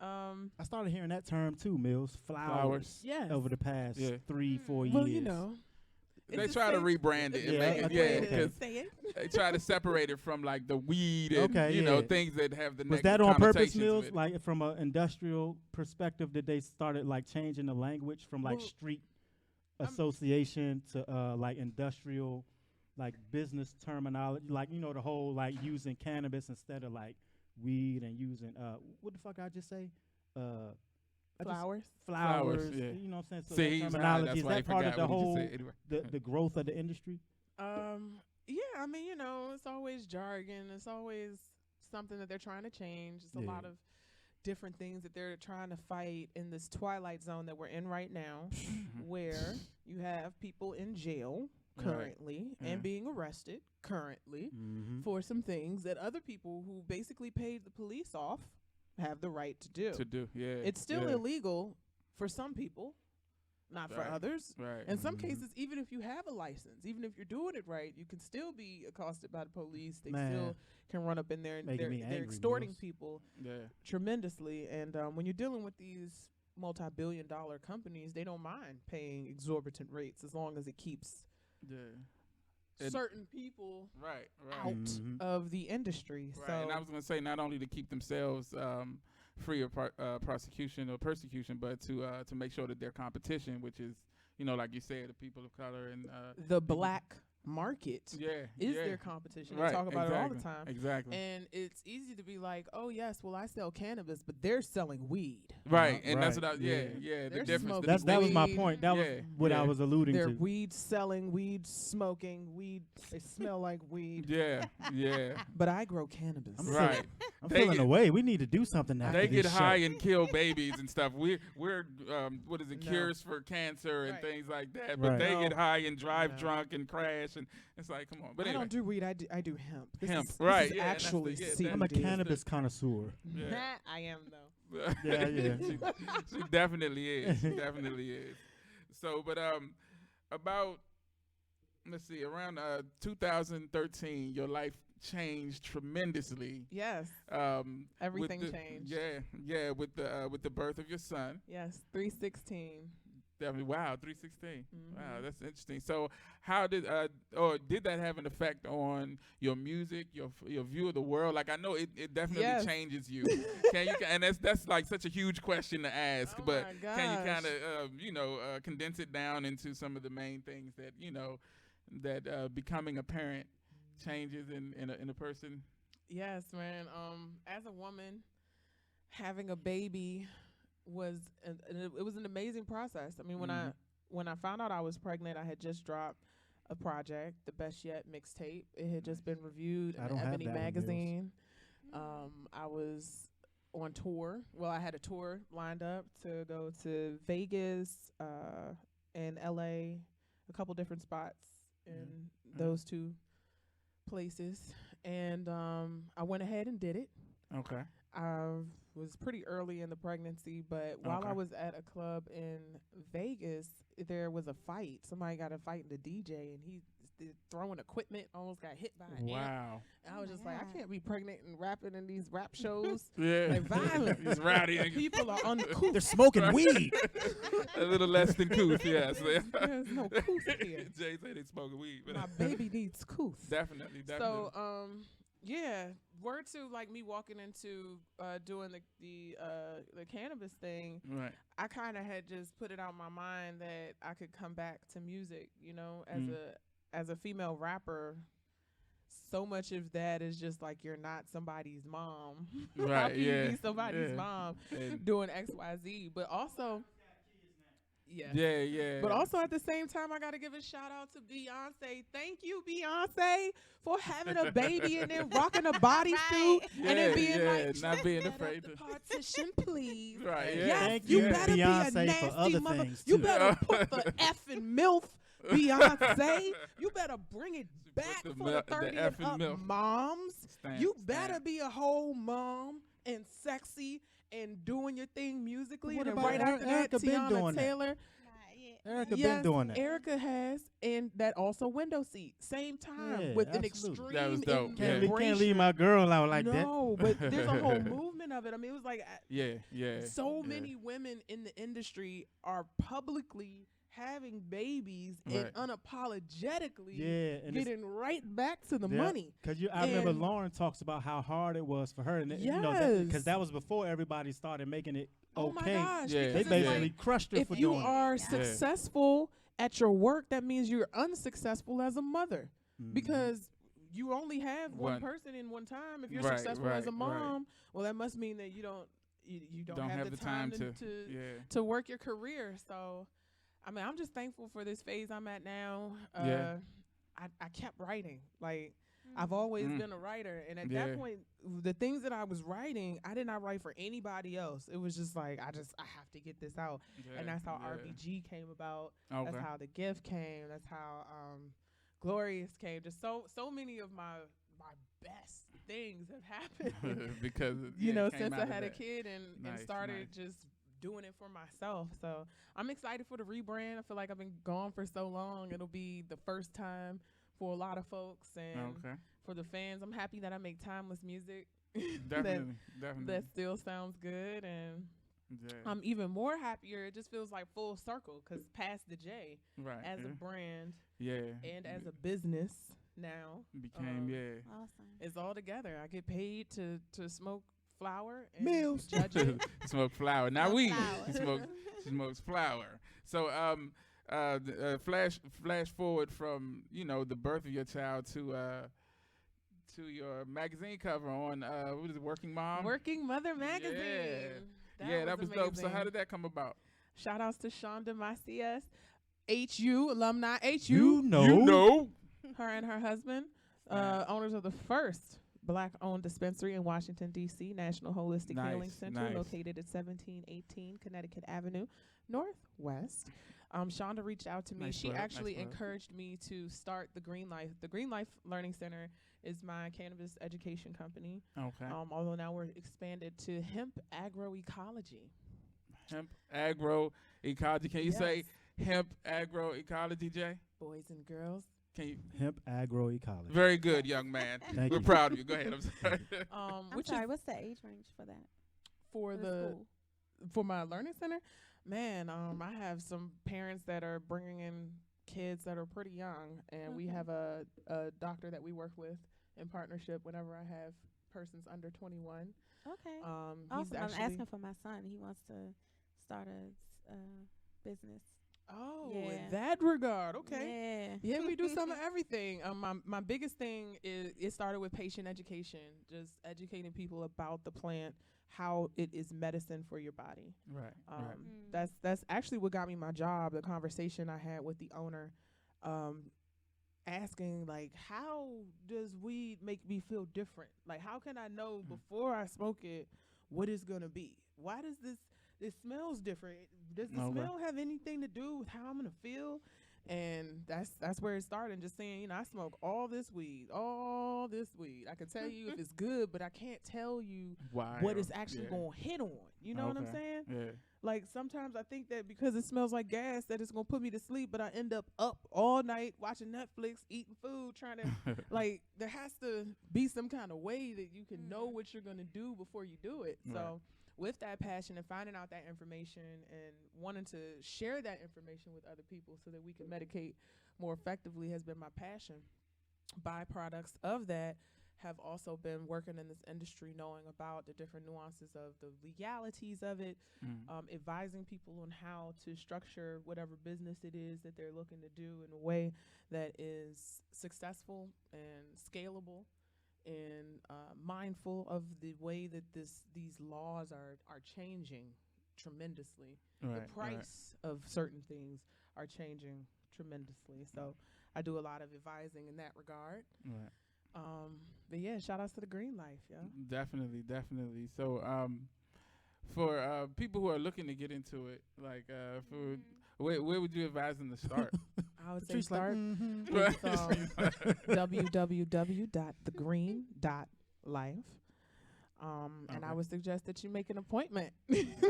Mhm. I started hearing that term too, Mills. Flowers. Flowers. Yes. Over the past Yeah. 3-4 years. Well, you know, They it's try the to same- rebrand it and Yeah, make it, okay, yeah, okay. because Say it. they try to separate it from like the weed and Okay, you know yeah. things that have the Was negative that on purpose, connotations Mills? with it. Like from an industrial perspective, that they started like changing the language from like Well, street association to like industrial, like business terminology, like you know the whole like using cannabis instead of like weed and using what the fuck I just say? I just- Flowers. flowers. yeah. You know what I'm saying? So See, that he's high, terminology that's is why he that part of forgot the what he just whole said. Anyway. the growth of the industry? Yeah, I mean, you know, it's always jargon. It's always something that they're trying to change. It's a Yeah. lot of, different things that they're trying to fight in this twilight zone that we're in right now, where you have people in jail currently and being arrested currently for some things that other people who basically paid the police off have the right to do. It's still illegal for some people, not for others. In some cases, even if you have a license, even if you're doing it right, you can still be accosted by the police. They still can run up in there and they're extorting people tremendously. And when you're dealing with these multi-billion-dollar companies, they don't mind paying exorbitant rates as long as it keeps certain people out of the industry. So, and I was going to say, not only to keep themselves free of prosecution or persecution, but to make sure that their competition, which is, like you said, the people of color and the black market is their competition. They talk about it all the time. And it's easy to be like, oh yes, well I sell cannabis, but they're selling weed. And that's what I the difference. That was my point. That was what I was alluding to. They're weed selling, weed smoking, weed. They smell like weed. But I grow cannabis. I'm feeling away. We need to do something after They this get show. high and kill babies and stuff. We're what is it, cures for cancer and things like that. But they get high and drive drunk and crash, and it's like, come on. But anyway. I don't do weed. I do hemp. This hemp, is actually CBD. I'm a cannabis connoisseur. I am though. She definitely is. She definitely is. So, but about let's see, around 2013, your life changed tremendously. Yes. Everything changed. With the birth of your son. Yes, 316. Definitely. Wow, 316. Wow, that's interesting. So, how did did that have an effect on your music, your view of the world? Like, I know it definitely changes you. And that's like such a huge question to ask. But can you kind of condense it down into some of the main things that that becoming a parent changes in a person? Yes, man. As a woman, having a baby it was an amazing process. I mean, when I found out I was pregnant, I had just dropped a project, the Best Yet mixtape. It had just been reviewed in Ebony magazine. I was on tour. Well, I had a tour lined up to go to Vegas and LA, a couple different spots in those two places, and I went ahead and did it. Okay. I was pretty early in the pregnancy, but while I was at a club in Vegas, there was a fight. Somebody got a fight in the DJ, and he throwing equipment, almost got hit by an amp. And I was just like, I can't be pregnant and rapping in these rap shows. Like violent. These rowdy people are uncouth. They're smoking weed. A little less than couth, yes. There's no couth here. Jay said they smoking weed. But my baby needs couth. Definitely. So, word to like me walking into doing the cannabis thing. Right. I kind of had just put it out my mind that I could come back to music, as a female rapper. So much of that is just like you're not somebody's mom. Right. How can you be somebody's mom doing XYZ? But also, But also at the same time, I got to give a shout out to Beyonce. Thank you, Beyonce, for having a baby and then rocking a bodysuit and then being like, not being afraid to partition, please. Right. Yes, Thank you you, better Beyonce, be a for nasty other mother. things, You too. better put the effing MILF, Beyonce. You better bring it back for the 30 and up MILF. moms. You better be a whole mom and sexy and doing your thing musically. What and about right after that, Erica been Tiana doing that? Taylor. Erica been doing that. Erica has, and that also window seat. Same time Yeah, with an absolutely. extreme That was dope. Can't leave my girl out like that. No, but there's a whole movement of it. I mean, it was like so yeah. many women in the industry are publicly having babies and unapologetically and getting right back to the money. Because I remember Lauren talks about how hard it was for her, and because that was before everybody started making it Oh my gosh! Yeah. They basically crushed her for if you doing are successful at your work, that means you're unsuccessful as a mother because you only have one person in one time. If you're successful as a mom, well, that must mean that you don't have the time to work your career. So, I mean, I'm just thankful for this phase I'm at now. I kept writing. Like, I've always Mm. been a writer, and at Yeah. that point, the things that I was writing, I did not write for anybody else. It was just like I have to get this out, Yeah, and that's how yeah. RBG came about. Okay. That's how The Gift came. That's how Glorious came. Just so many of my best things have happened. Because You yeah, know, it came since out I of had a that. kid and Nice, started nice. just doing it for myself. So I'm excited for the rebrand. I feel like I've been gone for so long. It'll be the first time for a lot of folks, and Okay. for the fans, I'm happy that I make timeless music. Definitely. Definitely. that still sounds good, and yeah. I'm even more happier. It just feels like full circle, because past the J right. as yeah. a brand yeah. and as a business now, became yeah. Awesome. it's all together. I get paid to smoke flower and Millz. judge it. Smoke flower. Now Smoke we flower. she smokes flower. So flash forward from the birth of your child to your magazine cover on what is it, Working Mom? Working Mother magazine. That was dope. So how amazing. did that come about? Shout outs to Shonda Macias, HU alumni, You know. You know. her and her husband, Nice. owners of the first Black-owned dispensary in Washington, D.C., National Holistic Healing Nice, Center, nice. located at 1718 Connecticut Avenue, Northwest. Shonda reached out to me. Nice She plug, nice actually plug. encouraged me to start the Green Life. The Green Life Learning Center is my cannabis education company. Okay. Although now we're expanded to hemp agroecology. Hemp agroecology. Can you say hemp agroecology, Jay? Boys and girls. Can you? Hemp agroecology. Very good, young man. Thank We're you. proud of you. Go ahead. I'm sorry. I'm Which sorry. is What's the age range for that? for the the school? for my learning center. Man, I have some parents that are bringing in kids that are pretty young, and we Okay. have a doctor that we work with in partnership whenever I have persons under 21. Okay. He's Awesome. I'm actually asking for my son. He wants to start a business. Oh, Yeah. in that regard, okay. Yeah. Yeah, we do some of everything. My biggest thing is it started with patient education, just educating people about the plant, how it is medicine for your body. Right. That's actually what got me my job. The conversation I had with the owner, asking like, how does weed make me feel different? Like, how can I know before I smoke it what it's gonna be? Why does this smells different? Does the Okay. smell have anything to do with how I'm gonna feel? And that's where it started. Just saying, I smoke all this weed. I can tell you if it's good, but I can't tell you Why? what it's actually gonna hit on. You know what I'm Okay. saying? Yeah. Like, sometimes I think that because it smells like gas that it's gonna put me to sleep, but I end up all night watching Netflix, eating food, trying to like, there has to be some kind of way that you can know what you're gonna do before you do it. Right. So with that passion and finding out that information and wanting to share that information with other people so that we can medicate more effectively has been my passion. Byproducts of that have also been working in this industry, knowing about the different nuances of the legalities of it, advising people on how to structure whatever business it is that they're looking to do in a way that is successful and scalable, and mindful of the way that these laws are changing tremendously. Right. The price of certain things are changing tremendously. So I do a lot of advising in that regard. Right. But yeah, shout outs to the Green Life, yeah. Definitely. So, for people who are looking to get into it, like, where would you advise them to start? I would say Patrice like, start mhm. with www.thegreen.life. And I Okay. would suggest that you make an appointment.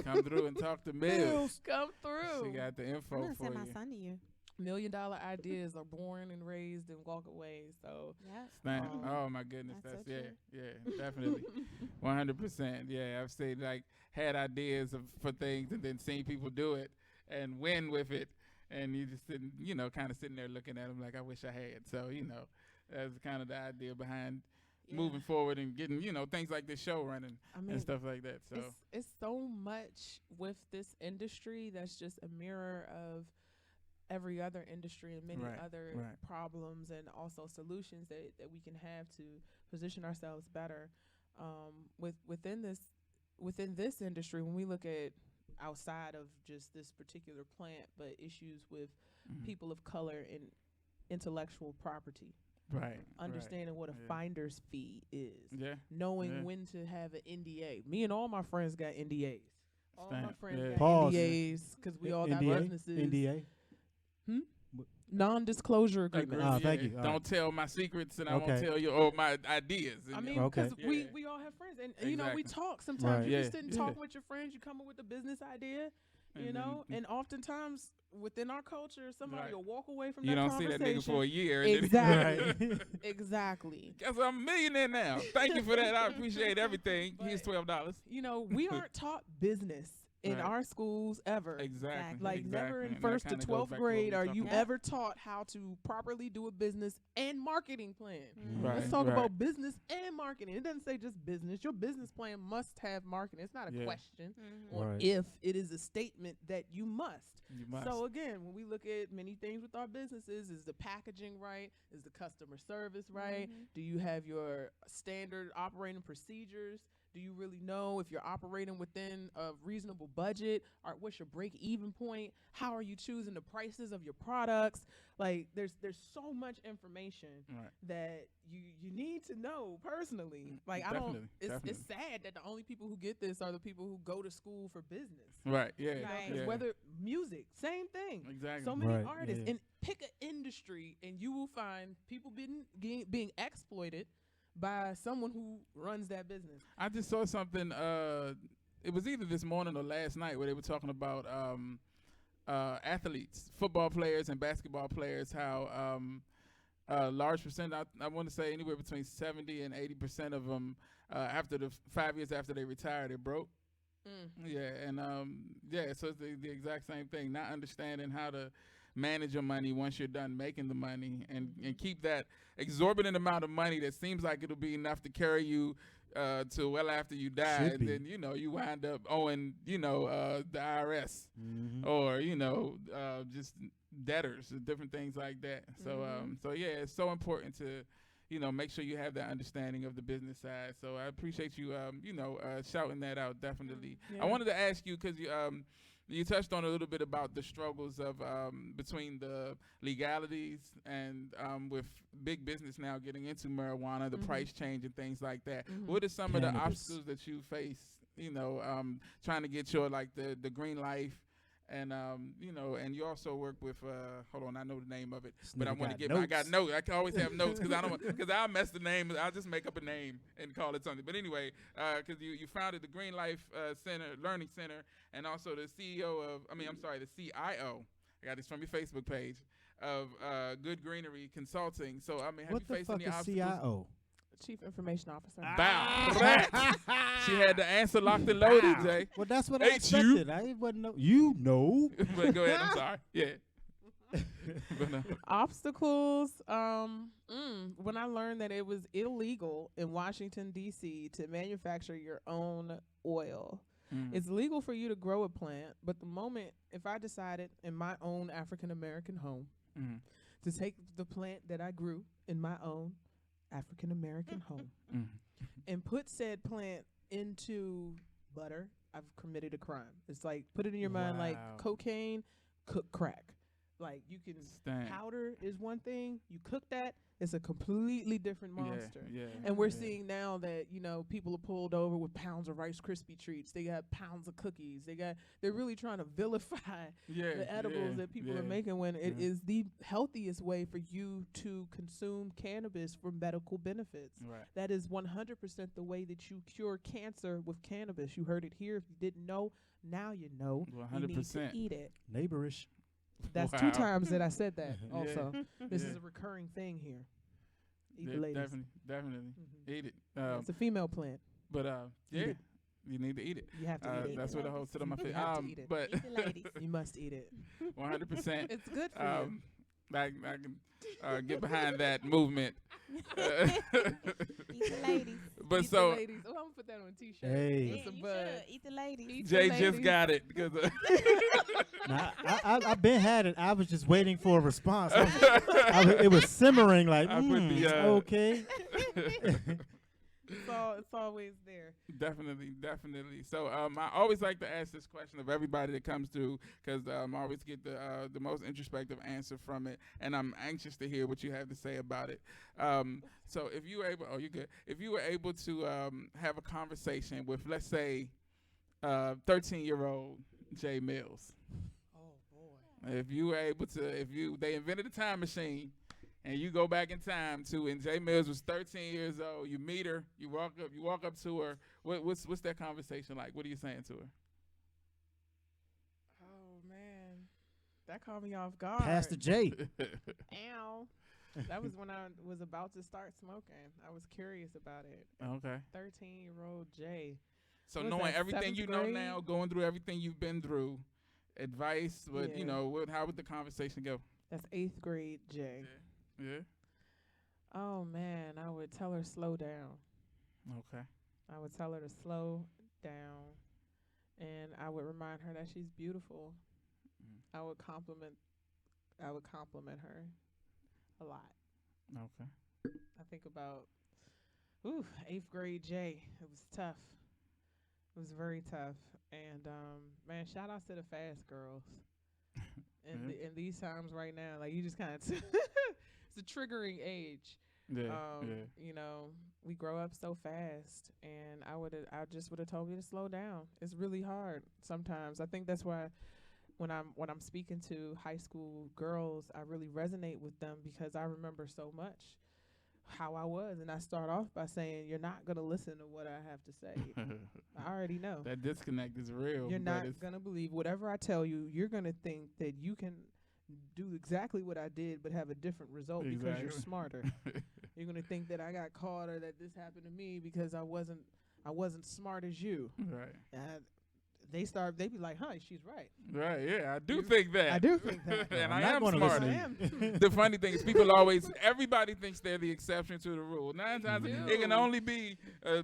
Come through and talk to Mills. Come She through. got the I'm info gonna for send my you. son to you. $1 million ideas are born and raised and walk away. So Yeah. Snap. Um, Oh my goodness, that's that's so yeah, definitely, 100%. Yeah, I've said like had ideas for things and then seen people do it and win with it, and you just sitting, kind of sitting there looking at them like I wish I had. So that's kind of the idea behind moving forward and getting things like this show running I mean, and stuff like that. So it's so much with this industry that's just a mirror of every other industry and many Right, other right. problems and also solutions that we can have to position ourselves better within this industry. When we look at outside of just this particular plant, but issues with Mhm. people of color and intellectual property, Right. Understanding what a Yeah. finder's fee is. Yeah. Knowing Yeah. when to have an NDA. Me and all my friends got NDAs. All my Stamp, friends yeah. got Pause. NDAs because we all got NDA? businesses. NDA. Non-disclosure agreement. Ah, thank you. All Don't right. tell my secrets, and I Okay. won't tell you all my ideas. I and mean, your- Okay. because Yeah. we all have friends, and you know, we Exactly. talk sometimes. Right. You Yeah, just didn't yeah. talk with your friends. You come up with a business idea, you And know, then- and oftentimes within our culture, somebody Right. will walk away from you that don't see that conversation. nigga for a year. And Exactly. Right. Exactly. Guess I'm a millionaire now. Thank you for that. I appreciate everything. Here's But- $12. You know, we aren't taught business in Right. our schools ever. Exactly. Like exactly. never in And that first to kinda goes 12th back to what we grade are talking you about. ever taught how to properly do a business and marketing plan. Right. Let's talk right. about business and marketing. It doesn't say just business. Your business plan must have marketing. It's not a Yeah. question Mhm. on Right. if, it is a statement that you must. You must. So again, when we look at many things with our businesses, is the packaging right? Is the customer service right? Mhm. Do you have your standard operating procedures? Do you really know if you're operating within a reasonable budget? Or what's your break-even point? How are you choosing the prices of your products? Like, there's so much information Right. that you need to know personally. Like, Definitely, it's definitely. sad that the only people who get this are the people who go to school for business. Right. Yeah. You know, 'cause yeah. whether music, same thing. Exactly. So many Right, artists, yeah. and pick an industry, and you will find people being exploited by someone who runs that business. I just saw something. It was either this morning or last night where they were talking about athletes, football players and basketball players. How a large percent, I want to say anywhere between 70 and 80% of them, after the 5 years after they retire, they're broke. Yeah, and so it's the exact same thing. Not understanding how to manage your money once you're done making the money, and keep that exorbitant amount of money that seems like it'll be enough to carry you to well after you die, Should and be. then you wind up owing the IRS Mhm. or just debtors and different things like that. So yeah, it's so important to make sure you have that understanding of the business side. So I appreciate you shouting that out. Definitely. Yeah. I wanted to ask you because you touched on a little bit about the struggles of between the legalities and with big business now getting into marijuana, the price change and things like that. What are some of the Cannabis. obstacles that you face? Trying to get your the green life, and and you also work with hold on, I know the name of it, This but I nigga want to got get I got notes. notes. I can always have notes because I don't because I'll mess the name. I'll just make up a name and call it something. But anyway, because you founded the Green Life Learning Center, and also the CIO. I got this from your Facebook page of Good Greenery Consulting. So I mean, have What you the faced fuck any is obstacles? CIO? Chief Information Officer. Bow. She had the answer locked and loaded, Wow. Jay. Well, that's what I Ain't you? expected. I wasn't know. You know. But go ahead. I'm sorry. Yeah. But no. Obstacles. When I learned that it was illegal in Washington, D.C. to manufacture your own oil. Mm. It's legal for you to grow a plant, but the moment if I decided in my own African American home Mm. to take the plant that I grew in my own African American home Mm. and put said plant into butter, I've committed a crime. It's like put it in your mind like Wow. cocaine, cook crack. Like you can Dang. powder is one thing, you cook that, it's a completely different monster. Yeah. And we're Yeah. seeing now that, people are pulled over with pounds of Rice Krispie treats. They got pounds of cookies. They're really trying to vilify Yeah. the edibles that people are making when it Yeah. is the healthiest way for you to consume cannabis for medical benefits. Right. That is 100% the way that you cure cancer with cannabis. You heard it here. If you didn't know, now you know. You need to 100%. eat it. Neighborish. That's Wow. 2 times that I said that Yeah. also. This Yeah. is a recurring thing here. Eat Yeah, the ladies. Definitely. Mhm. Eat it. It's a female plant. But Eat yeah, it. you need to eat it. You have to eat it. That's what the whole sit on my You face. have to eat it. But Eat the ladies. You must eat it. 100%. It's good for you. I can get behind that movement. Eat the ladies. But Eat so the ladies. Oh, I'm gonna put that on a t-shirt. Hey. Yeah, With some you bud. should. Eat the ladies. Eat Jay the just ladies. got it because Nah, I've been had it. I was just waiting for a response. It was simmering like, I put the, okay. It's always there. Definitely. So I always like to ask this question of everybody that comes through because I always get the most introspective answer from it, and I'm anxious to hear what you have to say about it. So if you were able, you're good. If you were able to have a conversation with, let's say, 13-year-old Jay Millz. Oh boy. If you were able to, they invented a time machine, and you go back in time to, and Jay Millz was 13 years old. You meet her, you walk up to her. What's that conversation like? What are you saying to her? Oh man, that caught me off guard. Pastor J. Ow. That was when I was about to start smoking. I was curious about it. Okay. 13-year-old Jay. So Was knowing that everything 7th you know grade? now, going through everything you've been through, advice, but Yeah. how would the conversation go? That's 8th grade Jay. Yeah. Oh man, I would tell her slow down. Okay. I would tell her to slow down, and I would remind her that she's beautiful. I would compliment her a lot. Okay. I think about 8th grade Jay. It was tough. It was very tough. And man, shout outs to the fast girls. In these times right now, like you just kind of it's a triggering age. Yeah. You know, we grow up so fast, and I just would have told me to slow down. It's really hard sometimes. I think that's why when I'm speaking to high school girls, I really resonate with them because I remember so much how I was, and I start off by saying, "You're not gonna listen to what I have to say. I already know. That disconnect is real. You're but not it's gonna believe whatever I tell you. You're gonna think that you can do exactly what I did, but have a different result because you're Exactly. smarter. You're gonna think that I got caught or that this happened to me because I wasn't smart as you. right. And they be like, "Huh, she's right." Right. Yeah, I do You- think that. I do think that. and I'm I not am gonna smart. listen to you. The funny thing is, everybody thinks they're the exception to the rule. 9 times it can only be,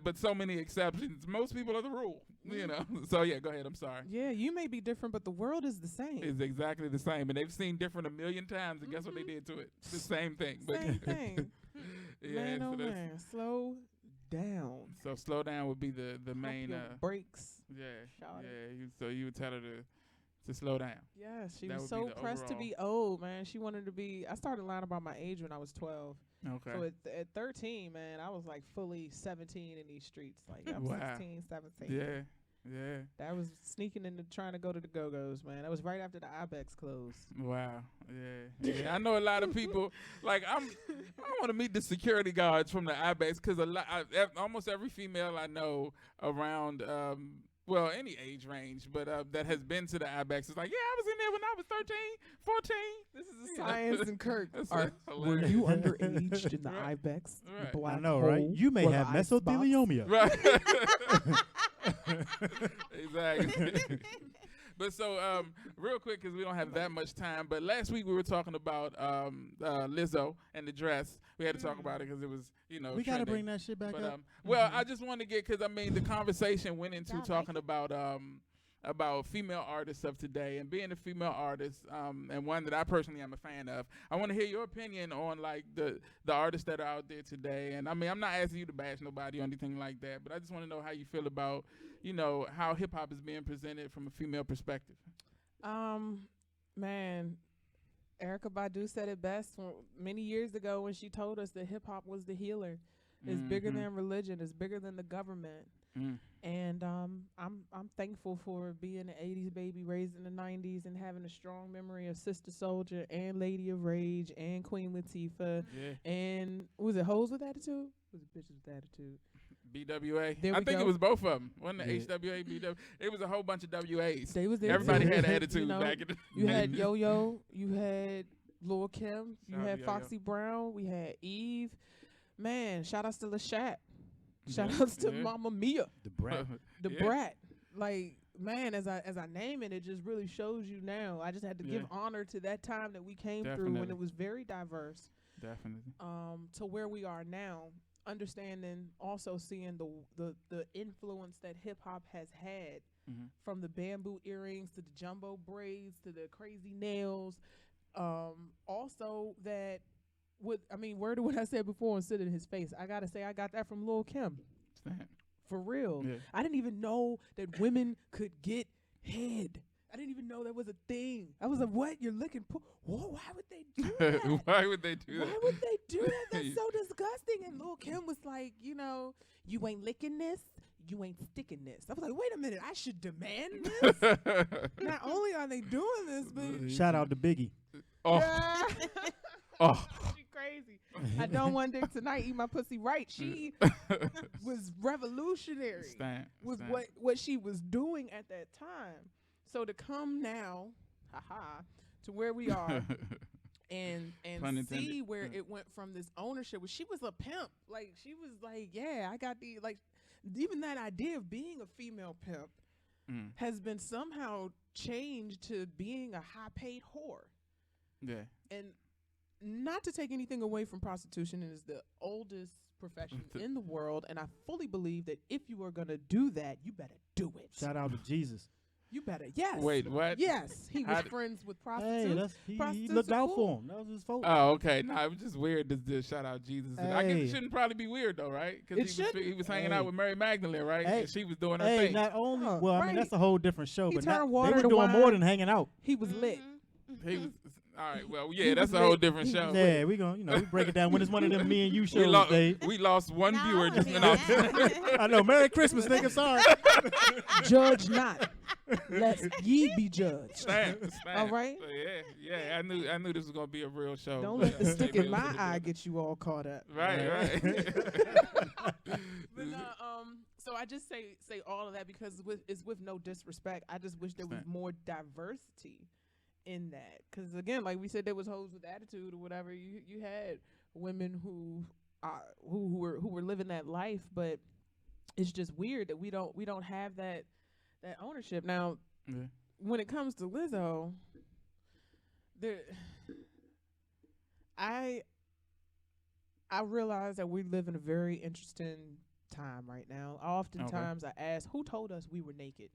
but so many exceptions. Most people are the rule. You know. So yeah, go ahead. I'm sorry. Yeah, you may be different, but the world is the same. It's exactly the same, and they've seen different a million times, and guess what they did to it? The same thing. But Same thing. yeah, Man, so oh that's- man, slow down. So slow down would be the Pump main. your brakes. Yeah. Shawty. Yeah. So you would tell her to slow down. Yeah, she That was would be so the pressed to overall. be old, man. She wanted to be. I started lying about my age when I was 12. Okay. So at 13, man, I was like fully 17 in these streets. Like I'm Wow. 16, 17. Yeah. Yeah. That was sneaking into trying to go to the Go-Go's, man. That was right after the Ibex closed. Wow. Yeah. I know a lot of people. Like I want to meet the security guards from the IBEX because almost every female I know around any age range, but that has been to the IBEX is like, yeah, I was in there when I was 13, 14. This is a science and Kirk. That's Were hilarious. you underage in the Right. Ibex? Right. The black I know, right? hole You may or the have icebox? mesothelioma. Right. Exactly. But so, real quick, because we don't have that much time. But last week we were talking about Lizzo and the dress. We had to talk about it because it was, We got to trending. bring that shit back But up. I just want to get because the conversation went into talking about female artists of today and being a female artist and one that I personally am a fan of. I want to hear your opinion on like the artists that are out there today. And I'm not asking you to bash nobody or anything like that, but I just want to know how you feel about how hip hop is being presented from a female perspective. Man, Erykah Badu said it best many years ago when she told us that hip hop was the healer. It's bigger than religion. It's bigger than the government. And I'm thankful for being an 80s baby raised in the 90s and having a strong memory of Sister Soldier and Lady of Rage and Queen Latifah. Yeah. And was it Hoes with Attitude? Was it Bitches with Attitude? BWA. There I we think go. it was both of them. Wasn't it Yeah. HWA, BWA? It was a whole bunch of WAs. They was there Everybody too. had attitude You know, back in the You had Yo-Yo, you had Lil' Kim, you Shout out had to Yo-Yo. Foxy Brown, we had Eve. Man, shout outs to LaShat. Shout Yeah, outs to yeah. Mama Mia, The brat. the Yeah. brat. Like, man, as I name it, it just really shows you now. I just had to give Yeah. honor to that time that we came through when Definitely. it was very diverse, Definitely. to where we are now. Understanding, also seeing the influence that hip hop has had, Mm-hmm. from the bamboo earrings to the jumbo braids to the crazy nails. Also that what I said before and sit in his face. I gotta say I got that from Lil' Kim. For real. Yeah. I didn't even know that women could get head. I didn't even know that was a thing. I was like, what? You're looking whoa, why would they do that? Why would they do that? Why would they do that? That's so disgusting. And Lil' Kim was like, you know, you ain't licking this, you ain't sticking this. I was like, wait a minute, I should demand this? Not only are they doing this, but Shout out to Biggie. Oh. Oh. she crazy. I don't want dick tonight, eat my pussy right. She was revolutionary with what she was doing at that time. So to come now, to where we are and see where it went from this ownership. She was a pimp. Like, she was like, yeah, I got the, like, even that idea of being a female pimp has been somehow changed to being a high-paid whore. Yeah. And not to take anything away from prostitution, it is the oldest profession in the world, and I fully believe that if you are going to do that, you better do it. Shout out to Jesus. You better, yes. Wait, what? Yes, he was friends with prostitutes. Hey, he looked out for him. That was his fault. Oh, okay. No, it was just weird to shout out Jesus. I guess Hey. it shouldn't probably be weird though, right? Because he was hanging out Hey. with Mary Magdalene, right? Hey. And she was doing her Hey, thing. not only, Huh, well, I right. mean, that's a whole different show, He but turned not, water they were to doing more wine. than hanging out. He was lit. He was all right. Well, He yeah, that's was a whole lit. different He show. was Yeah, we gonna, we break it down when it's one of them me and you shows, Dave. We lost one No, viewer just man. now. I know. Merry Christmas, nigga. Sorry. Judge not, lest ye be judged. Stand. All right. So, yeah. I knew this was gonna be a real show. Don't let the stick in Maybe my it was eye a- get you all caught up. Right. But so I just say all of that because it's with no disrespect. I just wish there was more diversity in that. Because again, like we said, there was hoes with attitude or whatever. You had women who were living that life, but it's just weird that we don't have that ownership now. Yeah. When it comes to Lizzo, I realize that we live in a very interesting time right now. Oftentimes I ask, who told us we were naked?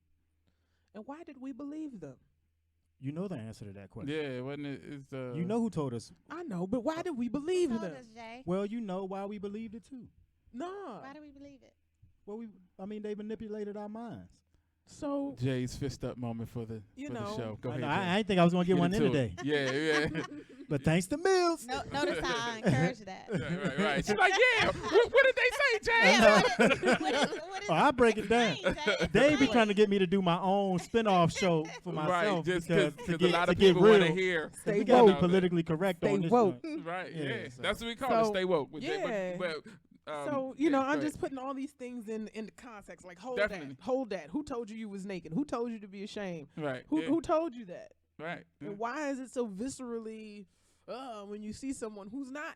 And why did we believe them? You know the answer to that question. Yeah, wasn't it? It's You know who told us. I know, but why did we believe Told them? us, Jay. Well, you know why we believed it too. No. Why do we believe it? Well, they manipulated our minds. So, Jay's fist up moment for the show. Go ahead. I ain't think I was gonna get one in into today, it. Yeah. but thanks to Millz. No, notice how I encourage that. right. She's like, yeah. What did they say, Jay? What is Oh, I break it down. explain, Jay? They be Explain. trying to get me to do my own spin-off show for myself Right, just because because a lot to of get people want to real, hear. Stay we gotta be woke. politically correct Stay on this woke. joint. Right, Yeah, yeah. so- That's what we call it, So, stay woke. With yeah. Jay, but, So, yeah, I'm go just ahead. putting all these things in the context. Like, hold Definitely. that. Who told you was naked? Who told you to be ashamed? Right, Who yeah, who told you that? right. Yeah. And why is it so viscerally when you see someone who's not?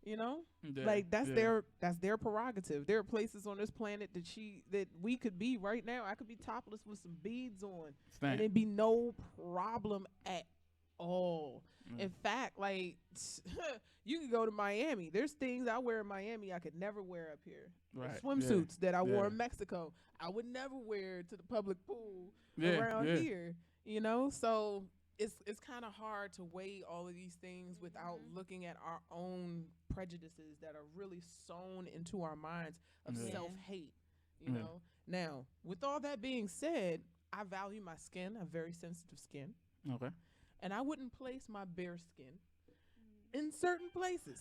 You know? Yeah, Like that's yeah. their prerogative. There are places on this planet that we could be right now. I could be topless with some beads on. Stand. And it'd be no problem at all. Mm. In fact, like you could go to Miami. There's things I wear in Miami I could never wear up here. Right, Swimsuits that I wore yeah. in Mexico, I would never wear to the public pool Yeah, around yeah. here. You know, so it's kind of hard to weigh all of these things without looking at our own prejudices that are really sewn into our minds of Yeah. self-hate. You Yeah. know. Now, with all that being said, I value my skin. I have very sensitive skin. Okay. And I wouldn't place my bare skin in certain places.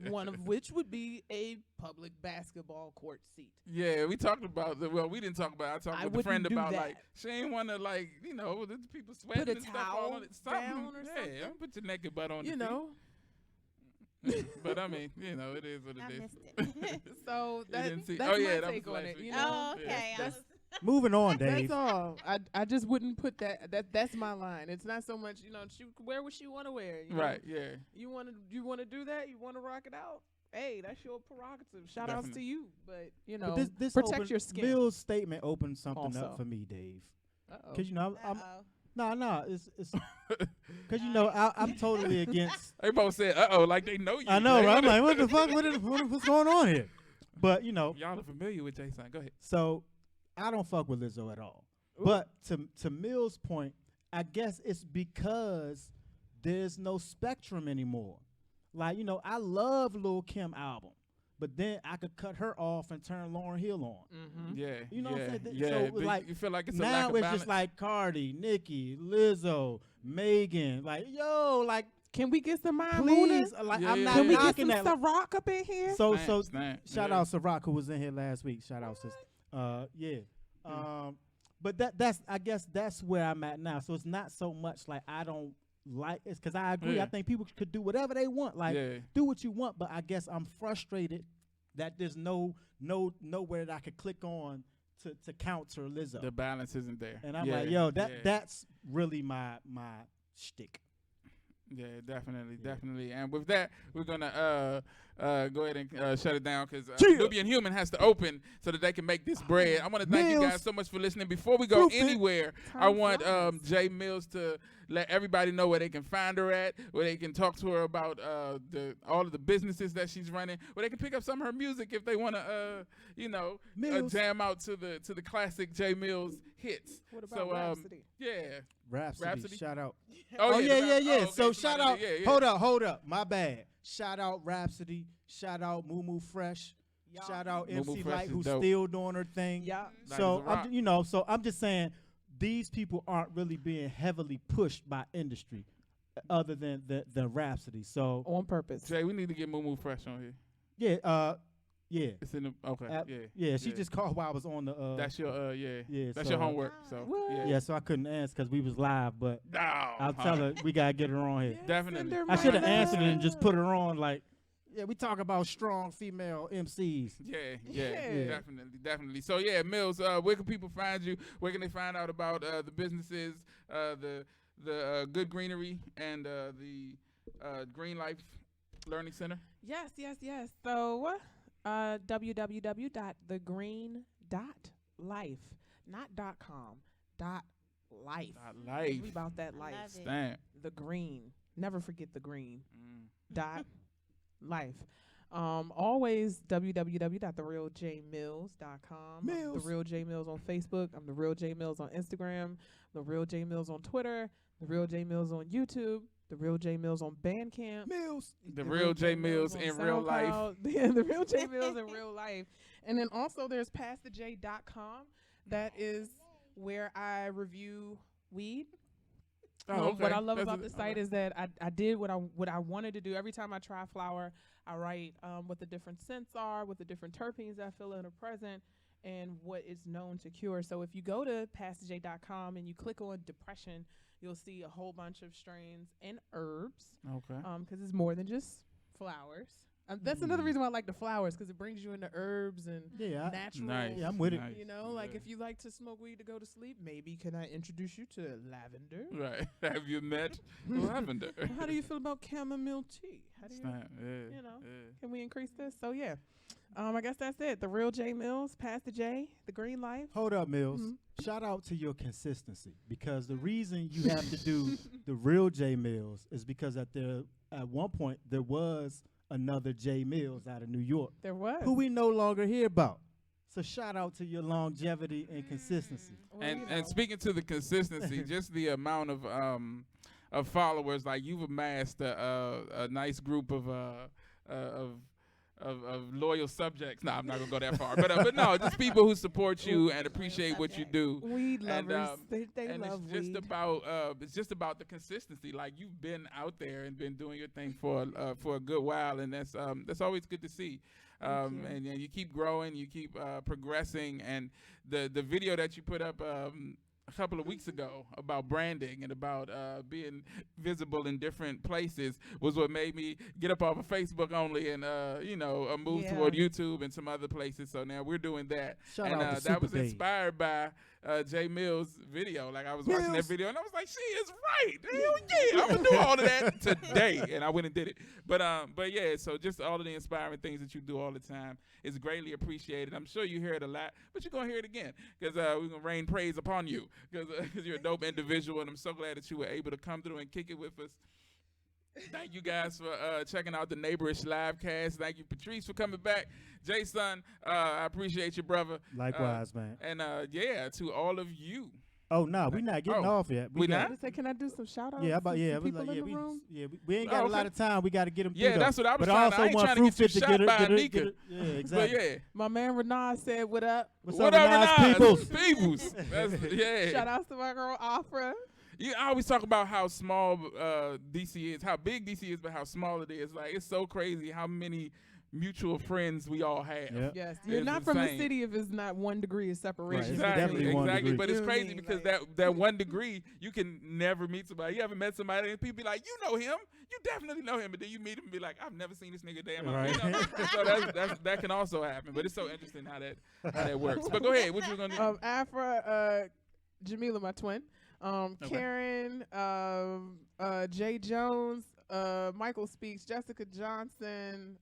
One of which would be a public basketball court seat. Yeah, we talked about we didn't talk about. I talked I with a friend wouldn't do about that. like she ain't want to like the people sweating Put a and stuff all towel on it. Something. down or Yeah, something. don't put your naked butt on. You the know. seat. But I mean, it is what I it is. missed it. So didn't see- that's oh, yeah, my that take was on last it. week. You know. Oh, okay. I That's- was- Moving on, Dave. That's all. I just wouldn't put that's my line. It's not so much, she can wear what she want to wear. You know? Right. Yeah. You want to do that? You want to rock it out? Hey, that's your prerogative. Shout outs to Definitely. you. But, But this protect opened, your skin. Mill's statement opened something Also. up for me, Dave. Uh-oh. Because I'm Uh-oh. no, it's because I'm totally against. They both said, like they know you. I know, Jay. right? I'm like, what the fuck? What's going on here? But Y'all are familiar with Jason. Go ahead. so I don't fuck with Lizzo at all. Ooh. But to Mill's point, I guess it's because there's no spectrum anymore. Like, I love Lil' Kim album. but then I could cut her off and turn Lauryn Hill on. Mm-hmm. Yeah. You know what I'm saying? Yeah. So, But like, you feel like it's a now lack of it's balance. just like Cardi, Nicki, Lizzo, Megan. Like, yo, like, Can we get some Maya please, Moona? like, Yeah, I'm yeah, not Can we get knocking some that. Ciroc up in here? So, shout out Ciroc who was in here last week. Shout out, sis. Yeah. But that's I guess that's where I'm at now. So it's not so much like I don't like it's because I agree. Yeah. I think people could do whatever they want. Like do what you want. But I guess I'm frustrated that there's nowhere that I could click on to counter Lizzo. The balance isn't there. And I'm like, yo, that's really my shtick. Yeah, definitely. And with that, we're gonna go ahead and shut it down because Nubian Human has to open so that they can make this bread. I want to thank you guys so much for listening. Before we go anywhere, I want Jay Millz to let everybody know where they can find her at, where they can talk to her about all of the businesses that she's running, where they can pick up some of her music if they want to, jam out to the classic Jay Millz hits. What about Rhapsody? Yeah. Rhapsody, shout out. Oh, yeah. Yeah. Okay, so shout out. Yeah. Hold up. My bad. Shout out Rhapsody. Shout out Moo Fresh. Yeah. Shout out Moo MC Fresh Light, is who's dope. still doing her thing. Yeah. So I'm just saying these people aren't really being heavily pushed by industry, other than the Rhapsody. So On purpose. Jay, we need to get Moo Fresh on here. Yeah. It's in the Yeah, she just called while I was on the. That's your That's so, your homework. So What? Yeah, so I couldn't answer because we was live, but No, I'll tell her we gotta get her on here. Definitely. I should have answered it and just put her on. Like, yeah, we talk about strong female MCs. Yeah, definitely. So yeah, Millz, where can people find you? Where can they find out about the businesses, the Good Greenery and the Green Life Learning Center? Yes. So, www.thegreen.life, not .com, .life. Life. We about that life. love it. Damn. The green. Never forget the green. .life. Always www.therealjmills.com. Mills. The Real J Millz on Facebook. I'm The Real J Millz on Instagram. The Real J Millz on Twitter. The Real J Millz on YouTube. The Real J Millz on Bandcamp. Mills. The Real J Millz on in real life. SoundCloud. Yeah, The Real J Millz in real life. And then also there's PassTheJ.com. That is where I review weed. What I love about the site is that I did what I wanted to do. Every time I try flower, I write what the different scents are, what the different terpenes I feel are present, and what is known to cure. So if you go to PassTheJ.com and you click on depression, you'll see a whole bunch of strains and herbs. Okay. Because it's more than just flowers. That's another reason why I like the flowers, because it brings you into herbs and natural. Nice. Yeah, I'm with it. Nice. You know, like if you like to smoke weed to go to sleep, maybe can I introduce you to lavender? Right. Have you met lavender? Well, how do you feel about chamomile tea? How do you, can we increase this? So yeah, I guess that's it. The Real J Millz, Pass the J, The Green Life. Hold up, Mills. Shout out to your consistency, because the reason you have to do the Real J Millz is because at one point there was another Jay Millz out of New York. There was. Who we no longer hear about. So shout out to your longevity and consistency. Well, And speaking to the consistency, just the amount of followers, like you've amassed a nice group of loyal subjects. No, I'm not gonna go that far, but no, just people who support you and appreciate what you do. Weed lovers, they And love it's just weed. it's just about the consistency. Like you've been out there and been doing your thing for a good while, and that's always good to see. And you keep growing, you keep progressing, and the video that you put up a couple of weeks ago about branding and about being visible in different places was what made me get up off of Facebook only and move toward YouTube and some other places. So now we're doing that. Shout out to that was Super Babe. inspired by Jay Millz' video. Like I was watching that video and I was like, she is right. Hell yeah, I'm gonna do all of that today. And I went and did it. But yeah, so just all of the inspiring things that you do all the time is greatly appreciated. I'm sure you hear it a lot, but you're gonna hear it again because we're gonna rain praise upon you because you're a dope individual, and I'm so glad that you were able to come through and kick it with us. Thank you guys for checking out the Neighborish Livecast. Thank you, Patrice, for coming back. Jason, I appreciate you, brother. Likewise, man. And to all of you, Oh no, we not getting off yet. We got- not? I say, can I do some shout outs? Yeah, about to yeah, some we people like, in the room? we ain't got a lot okay. of time. We got to get them. Yeah, that's what I was but trying to. I I ain't also trying to want get you Fruit Fit to shot by get Anika. it. Yeah, But exactly. yeah. My man Renard said, what up? What's What up, up, Nas Renard? Peoples? Peoples. That's, yeah. Shout outs to my girl Afra. You always talk about how small DC is, how big DC is, but how small it is. Like, it's so crazy how many mutual friends we all have. Yep. Yes, It's you're not from the insane. city if it's not 1 degree of separation. It's Exactly, definitely 1 exactly. degree. But it's You know what I crazy mean? because Like- that 1 degree, you can never meet somebody. You haven't met somebody, and people be like, you know him. You definitely know him. But then you meet him and be like, I've never seen this nigga damn life. Right. You know? So that can also happen. But it's so interesting how that works. But go ahead. What you going to do? Afra, Jamila, my twin. Karen, Jay Jones, Michael Speaks, Jessica Johnson.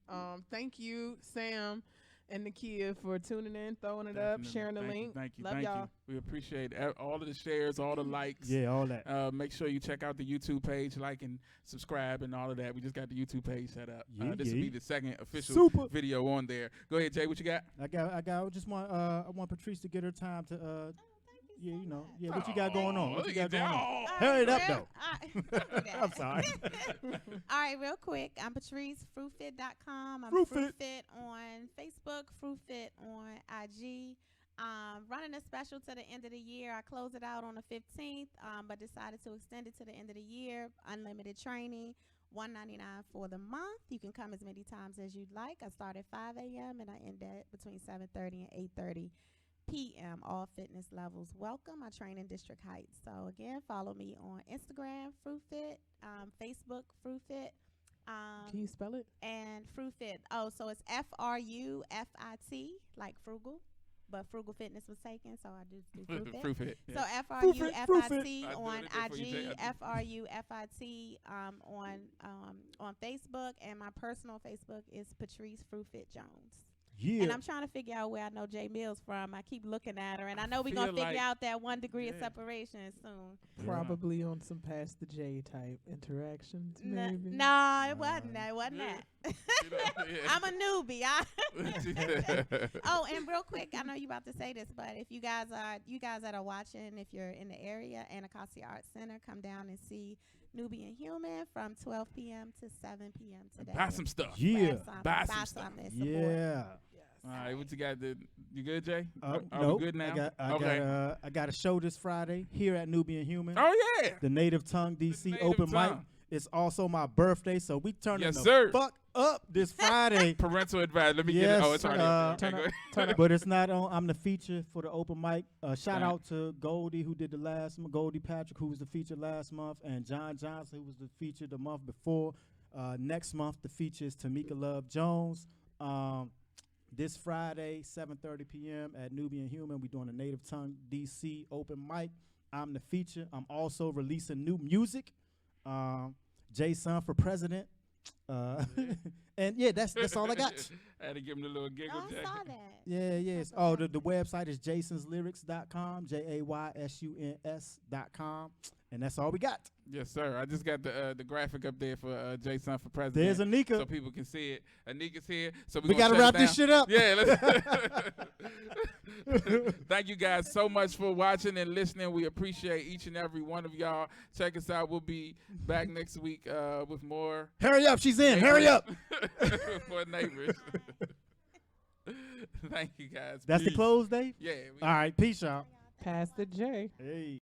Thank you, Sam and Nakia, for tuning in, throwing it up, Definitely. sharing the Thank you, link. Thank you. Love Thank y'all. you. We appreciate all of the shares, all the likes. Yeah, all that. Make sure you check out the YouTube page, like and subscribe and all of that. We just got the YouTube page set up. Yeah, This will yeah. be the second official Super. video on there. Go ahead, Jay. What you got? I just want I want Patrice to get her time to yeah, you know, yeah. What you got going on? What you got going on? All Hurry it right, up, I'm sorry. All right, real quick. I'm Patrice, fruitfit.com. I'm Fruitfit. Fruitfit on Facebook, Fruitfit on IG. Running a special to the end of the year. I closed it out on the 15th, but decided to extend it to the end of the year. Unlimited training, $199 for the month. You can come as many times as you'd like. I start at 5 a.m. and I end at between 7:30 and 8:30 p.m. All fitness levels welcome. I train in District Heights. So again, follow me on Instagram, Fruitfit, Facebook, Fruitfit, Can you spell it? and Fruitfit. Oh, so it's FRUFIT, like frugal, but frugal fitness was taken, so I just do Fruitfit. Fruit Fit. So Yeah. FRUFIT I on do it for you, Jay. IG, FRUFIT on Facebook, and my personal Facebook is Patrice Fruitfit Jones. Yeah. And I'm trying to figure out where I know Jay Millz from. I keep looking at her, and I know we're feel gonna figure like- out that 1 degree of Yeah. separation soon. Probably on some past the J type interactions, N- maybe. No, it wasn't. It wasn't Yeah. that. You know, yeah. I'm a newbie. Yeah. Oh, and real quick, I know you about to say this, but if you guys that are watching, if you're in the area, Anacostia Arts Center, come down and see Nubian Human from 12 p.m. to 7 p.m. today. Buy some stuff. Yeah. Buy some stuff. something and support. Yeah. All right, what you got? You good, Jay? Are Nope. we good now? I got a show this Friday here at Nubian Human. Oh yeah. The Native Tongue DC Native open mic. Tongue. It's also my birthday, so we turning Yes, the sir. fuck up this Friday. Parental advice. Let me get Yes, it. Oh, it's already up there. turn Okay, up, go ahead. But it's not on. I'm the feature for the open mic. Shout Right. out to Goldie, who did the last month, Goldie Patrick, who was the feature last month, and John Johnson, who was the feature the month before. Next month, the feature is Tamika Love Jones. This Friday, 7:30 p.m. at Nubian Human, we're doing a Native Tongue DC open mic. I'm the feature. I'm also releasing new music. Jason for president. And yeah, that's all I got. I had to give him the little giggle, Oh, Jay. I saw that. Yeah, yes. Oh, the website is jasonslyrics.com, JAYSUNS.com, and that's all we got. Yes, sir. I just got the graphic up there for Jason for president. There's Anika. so people can see it. Anika's here, so We gotta wrap this shit up. Yeah. Thank you guys so much for watching and listening. We appreciate each and every one of y'all. Check us out. We'll be back next week with more. Hurry up, she's in. Hurry up. For Neighborish. Thank you guys. That's the Peace. close, Dave? Yeah. All right, peace, y'all. Past the J. Hey.